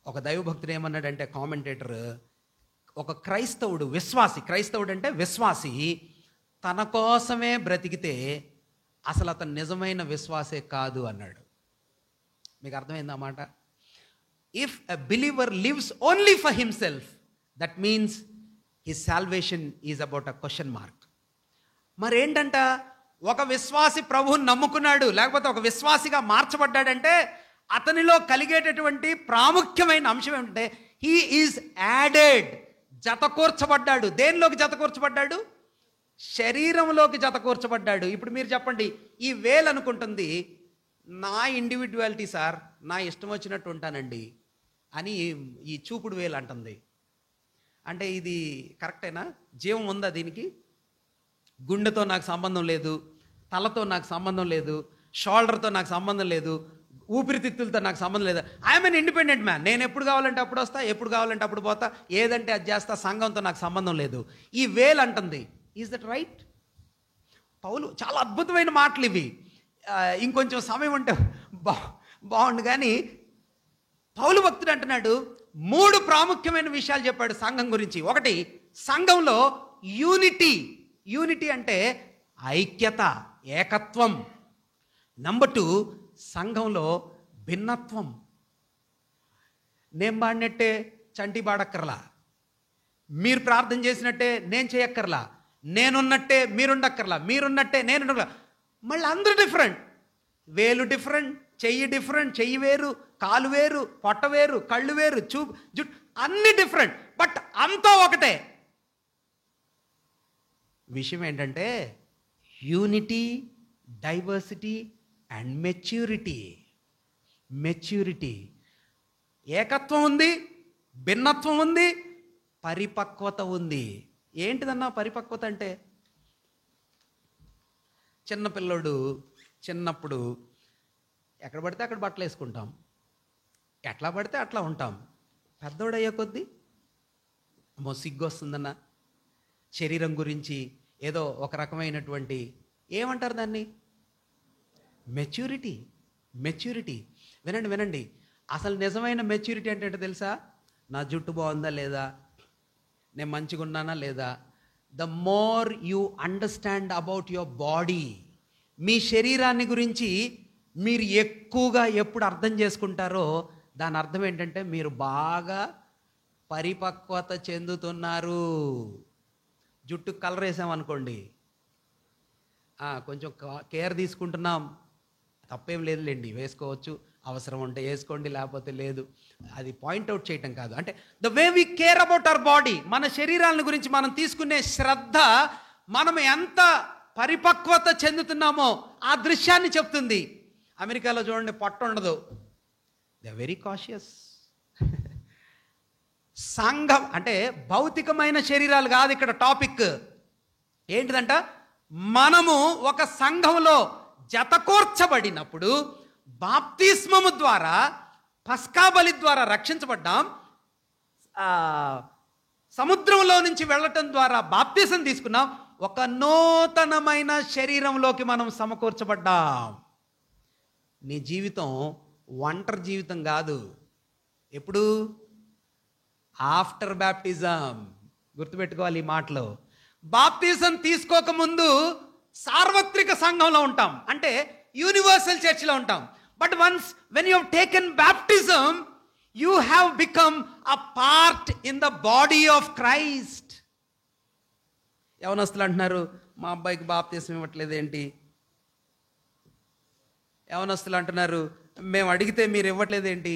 ఒక దైవభక్తుడు ఏమన్నాడంటే, కామెంటేటర్, ఒక క్రైస్తవుడు క్రైస్తవుడు అంటే విశ్వాసి తన కోసమే బ్రతికితే అసలు అతను నిజమైన విశ్వాసే కాదు అన్నాడు. మీకు అర్థమైందా మాట? If a believer lives only for himself, that means his salvation is about a question mark. మరేంటంట, ఒక విశ్వాసి ప్రభువుని నమ్ముకున్నాడు, లేకపోతే ఒక విశ్వాసిగా మార్చబడ్డాడంటే అతనిలో కలిగేటటువంటి ప్రాముఖ్యమైన అంశం ఏమిటంటే, హీ ఈజ్ యాడెడ్, జతకూర్చబడ్డాడు. దేనిలోకి జతకూర్చబడ్డాడు? శరీరంలోకి జతకూర్చబడ్డాడు. ఇప్పుడు మీరు చెప్పండి, ఈ వేలు అనుకుంటుంది నా ఇండివిడ్యువాలిటీ సార్, నా ఇష్టం వచ్చినట్టు ఉంటానండి అని ఈ చూపుడు వేలు అంటుంది. అంటే ఇది కరెక్టేనా? జీవం ఉందా దీనికి? గుండెతో నాకు సంబంధం లేదు, తలతో నాకు సంబంధం లేదు, షోల్డర్తో నాకు సంబంధం లేదు, ఊపిరితిత్తులతో నాకు సంబంధం లేదు. I'm N independent man. నేను ఎప్పుడు కావాలంటే అప్పుడు వస్తా, ఎప్పుడు కావాలంటే అప్పుడు పోతా, ఏదంటే అది చేస్తా, సంఘంతో నాకు సంబంధం లేదు. ఈ వేలు అంటుంది. Is that right? పౌలు చాలా అద్భుతమైన మాటలు ఇవి. ఇంకొంచెం సమయం ఉంటే బాగుండు. కానీ పౌలు భక్తుడు అంటున్నాడు 3 ప్రాముఖ్యమైన విషయాలు చెప్పాడు సంఘం గురించి. ఒకటి, సంఘంలో యూనిటీ. యూనిటీ అంటే ఐక్యత, ఏకత్వం. నంబర్ 2, సంఘంలో భిన్నత్వం. నేను పాడినట్టే చంటి పాడక్కర్లా, మీరు ప్రార్థన చేసినట్టే నేను చేయక్కర్లా, నేనున్నట్టే మీరుండక్కర్లా, మీరున్నట్టే నేను. మళ్ళీ అందరూ డిఫరెంట్. వేలు డిఫరెంట్, చెయ్యి డిఫరెంట్, చెయ్యి వేరు, కాలు వేరు, పొట్ట వేరు, కళ్ళు వేరు, జుట్టు అన్ని డిఫరెంట్, బట్ అంతా ఒకటే. విషయం ఏంటంటే unity, diversity and maturity. Maturity, ఏకత్వం ఉంది, భిన్నత్వం ఉంది, పరిపక్వత ఉంది. ఏంటిదన్నా పరిపక్వత అంటే? చిన్నపిల్లోడు చిన్నప్పుడు ఎక్కడ పడితే అక్కడ బట్టలు వేసుకుంటాం, ఎట్లా పడితే అట్లా ఉంటాం. పెద్దోడు అయ్యే కొద్దీ సిగ్గు వస్తుందన్న, శరీరం గురించి ఏదో ఒక రకమైనటువంటి ఏమంటారు దాన్ని, మెచ్యూరిటీ. మెచ్యూరిటీ. వినండి, అసలు నిజమైన మెచ్యూరిటీ అంటే ఏంటో తెలుసా? నా జుట్టు బాగుందా లేదా, నేను మంచిగా ఉన్నానా లేదా. The more you understand about your body, మీ శరీరాన్ని గురించి మీరు ఎక్కువగా ఎప్పుడు అర్థం చేసుకుంటారో దాని అర్థం ఏంటంటే మీరు బాగా పరిపక్వత చెందుతున్నారు. జుట్టు కలర్ వేసామనుకోండి, కొంచెం కేర్ తీసుకుంటున్నాం, తప్పేం లేదులేండి, వేసుకోవచ్చు, అవసరం ఉంటే వేసుకోండి, లేకపోతే లేదు. అది పాయింట్అవుట్ చేయటం కాదు. అంటే the way we care about our body, మన శరీరాల గురించి మనం తీసుకునే శ్రద్ధ, మనం ఎంత పరిపక్వత చెందుతున్నామో ఆ దృశ్యాన్ని చెప్తుంది. అమెరికాలో చూడండి, పొట్ట ఉండదు, దే వెరీ కాషియస్. సంఘం అంటే భౌతికమైన శరీరాలు కాదు ఇక్కడ టాపిక్. ఏంటిదంట? మనము ఒక సంఘంలో జతకూర్చబడినప్పుడు బాప్తిస్మము ద్వారా, పస్కా బలి ద్వారా రక్షించబడ్డాం. సముద్రంలో నుంచి వెళ్ళటం ద్వారా బాప్తిసం తీసుకున్నాం. ఒక నూతనమైన శరీరంలోకి మనం సమకూర్చబడ్డాం. నీ జీవితం ఒంటరి జీవితం కాదు. ఎప్పుడు? After baptism. గుర్తుపెట్టుకోవాలి ఈ మాటలు. బాప్తిజం తీసుకోకముందు సార్వత్రిక సంఘంలో ఉంటాం, అంటే యూనివర్సల్ చర్చ్లో ఉంటాం. But once when you have taken baptism, you have become a part in the body of Christ. యవనస్తులు అంటున్నారు, మా అబ్బాయికి బాప్తిజం ఇవ్వట్లేదు ఏంటి? యవనస్తులు అంటున్నారు, మేము అడిగితే మీరు ఇవ్వట్లేదు ఏంటి?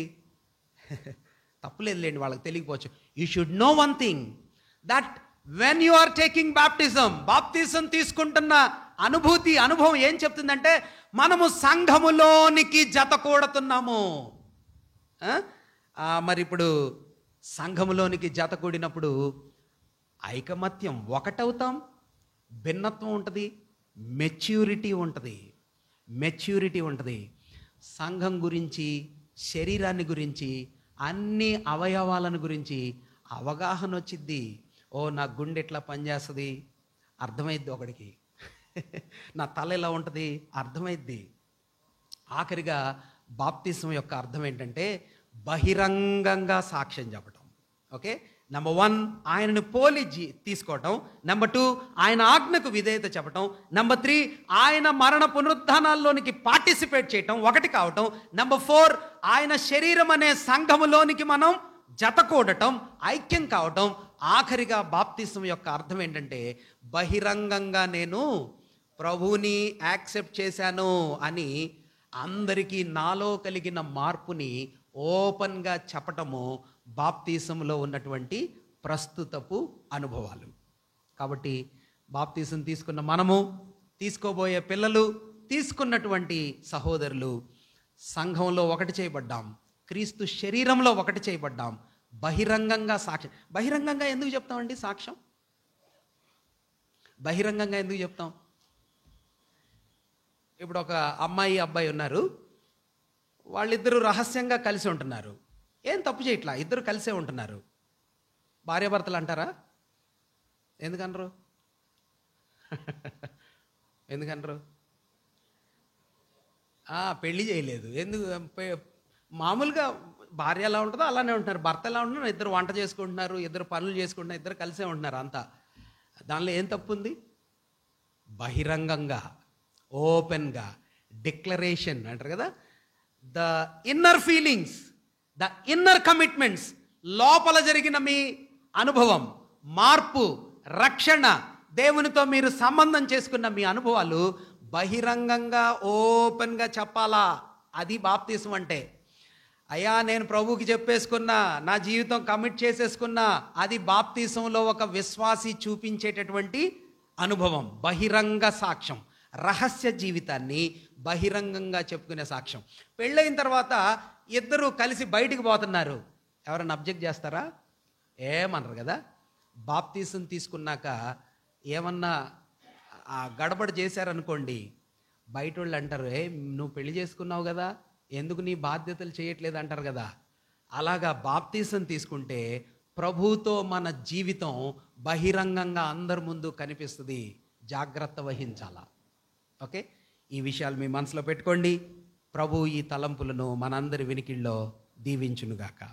తప్పులేదులేండి, వాళ్ళకి తెలియకపోవచ్చు. You should know one thing, that when you are taking baptism తీసుకుంటున్న అనుభవం ఏం చెప్తుందంటే మనము సంఘములోనికి జతకూడుతున్నాము. మరి ఇప్పుడు సంఘములోనికి జతకూడినప్పుడు ఐకమత్యం, ఒకటవుతాం, భిన్నత్వం ఉంటుంది, మెచ్యూరిటీ ఉంటుంది. సంఘం గురించి, శరీరాన్ని గురించి, అన్ని అవయవాలను గురించి అవగాహన వచ్చిద్ది. ఓ, నా గుండె ఎట్లా పనిచేస్తుంది అర్థమైద్ది ఒకడికి, నా తల ఎలా ఉంటుంది అర్థమైద్ది. ఆఖరిగా బాప్తిసం యొక్క అర్థం ఏంటంటే బహిరంగంగా సాక్ష్యం చెప్పటం. ఓకే, నెంబర్ 1 ఆయనను పోలి తీసుకోవటం. నెంబర్ 2 ఆయన ఆజ్ఞకు విధేయత చెప్పటం. నెంబర్ 3 ఆయన మరణ పునరుద్ధానాల్లోనికి పార్టిసిపేట్ చేయటం, ఒకటి కావటం. నెంబర్ 4 ఆయన శరీరం అనే సంఘములోనికి మనం జతకూడటం, ఐక్యం కావటం. ఆఖరిగా బాప్తిసం యొక్క అర్థం ఏంటంటే బహిరంగంగా నేను ప్రభువుని యాక్సెప్ట్ చేశాను అని అందరికీ నాలో కలిగిన మార్పుని ఓపెన్గా చెప్పటము బాప్తీసంలో ఉన్నటువంటి ప్రస్తుతపు అనుభవాలు. కాబట్టి బాప్తీసం తీసుకున్న మనము, తీసుకోబోయే పిల్లలు, తీసుకున్నటువంటి సహోదరులు సంఘంలో ఒకటి చేయబడ్డాం, క్రీస్తు శరీరంలో ఒకటి చేయబడ్డాం. బహిరంగంగా సాక్ష్యం. బహిరంగంగా ఎందుకు చెప్తామండి సాక్ష్యం? బహిరంగంగా ఎందుకు చెప్తాం? ఇప్పుడు ఒక అమ్మాయి అబ్బాయి ఉన్నారు, వాళ్ళిద్దరూ రహస్యంగా కలిసి ఉంటున్నారు. ఏం తప్పు చేయట్లా, ఇద్దరు కలిసే ఉంటున్నారు. భార్యాభర్తలు అంటారా? ఎందుకనరు? ఎందుకనరు? పెళ్ళి చేయలేదు. ఎందుకు? మామూలుగా భార్య ఎలా ఉంటుందో అలానే ఉంటున్నారు, భర్త ఎలా ఉంటున్నారు, ఇద్దరు వంట చేసుకుంటున్నారు, ఇద్దరు పనులు చేసుకుంటున్నారు, ఇద్దరు కలిసే ఉంటున్నారు. అంతా దానిలో ఏం తప్పు ఉంది? బహిరంగంగా, ఓపెన్గా, డిక్లరేషన్ అంటారు కదా, the inner feelings, the inner commitments, లోపల జరిగిన మీ అనుభవం, మార్పు, రక్షణ, దేవునితో మీరు సంబంధం చేసుకున్న మీ అనుభవాలు బహిరంగంగా ఓపెన్గా చెప్పాలా. అది బాప్తీసం అంటే. అయ్యా నేను ప్రభువుకి చెప్పేసుకున్నా, నా జీవితం కమిట్ చేసేసుకున్నా, అది బాప్తీసంలో ఒక విశ్వాసి చూపించేటటువంటి అనుభవం, బహిరంగ సాక్ష్యం. రహస్య జీవితాన్ని బహిరంగంగా చెప్పుకునే సాక్ష్యం. పెళ్ళైన తర్వాత ఇద్దరు కలిసి బయటికి పోతున్నారు, ఎవరైనా అబ్జెక్ట్ చేస్తారా? ఏమనరు కదా. బాప్తీసం తీసుకున్నాక ఏమన్నా గడబడి చేశారనుకోండి, బయట వాళ్ళు అంటారు, నువ్వు పెళ్లి చేసుకున్నావు కదా, ఎందుకు నీ బాధ్యతలు చేయట్లేదు అంటారు కదా. అలాగా బాప్తీసం తీసుకుంటే ప్రభువుతో మన జీవితం బహిరంగంగా అందరి ముందు కనిపిస్తుంది. జాగ్రత్త వహించాలా. ఓకే, ఈ విషయాలు మీ మనసులో పెట్టుకోండి. ప్రభు ఈ తలంపులను మనందరి వినికిల్లో దీవించునుగాక.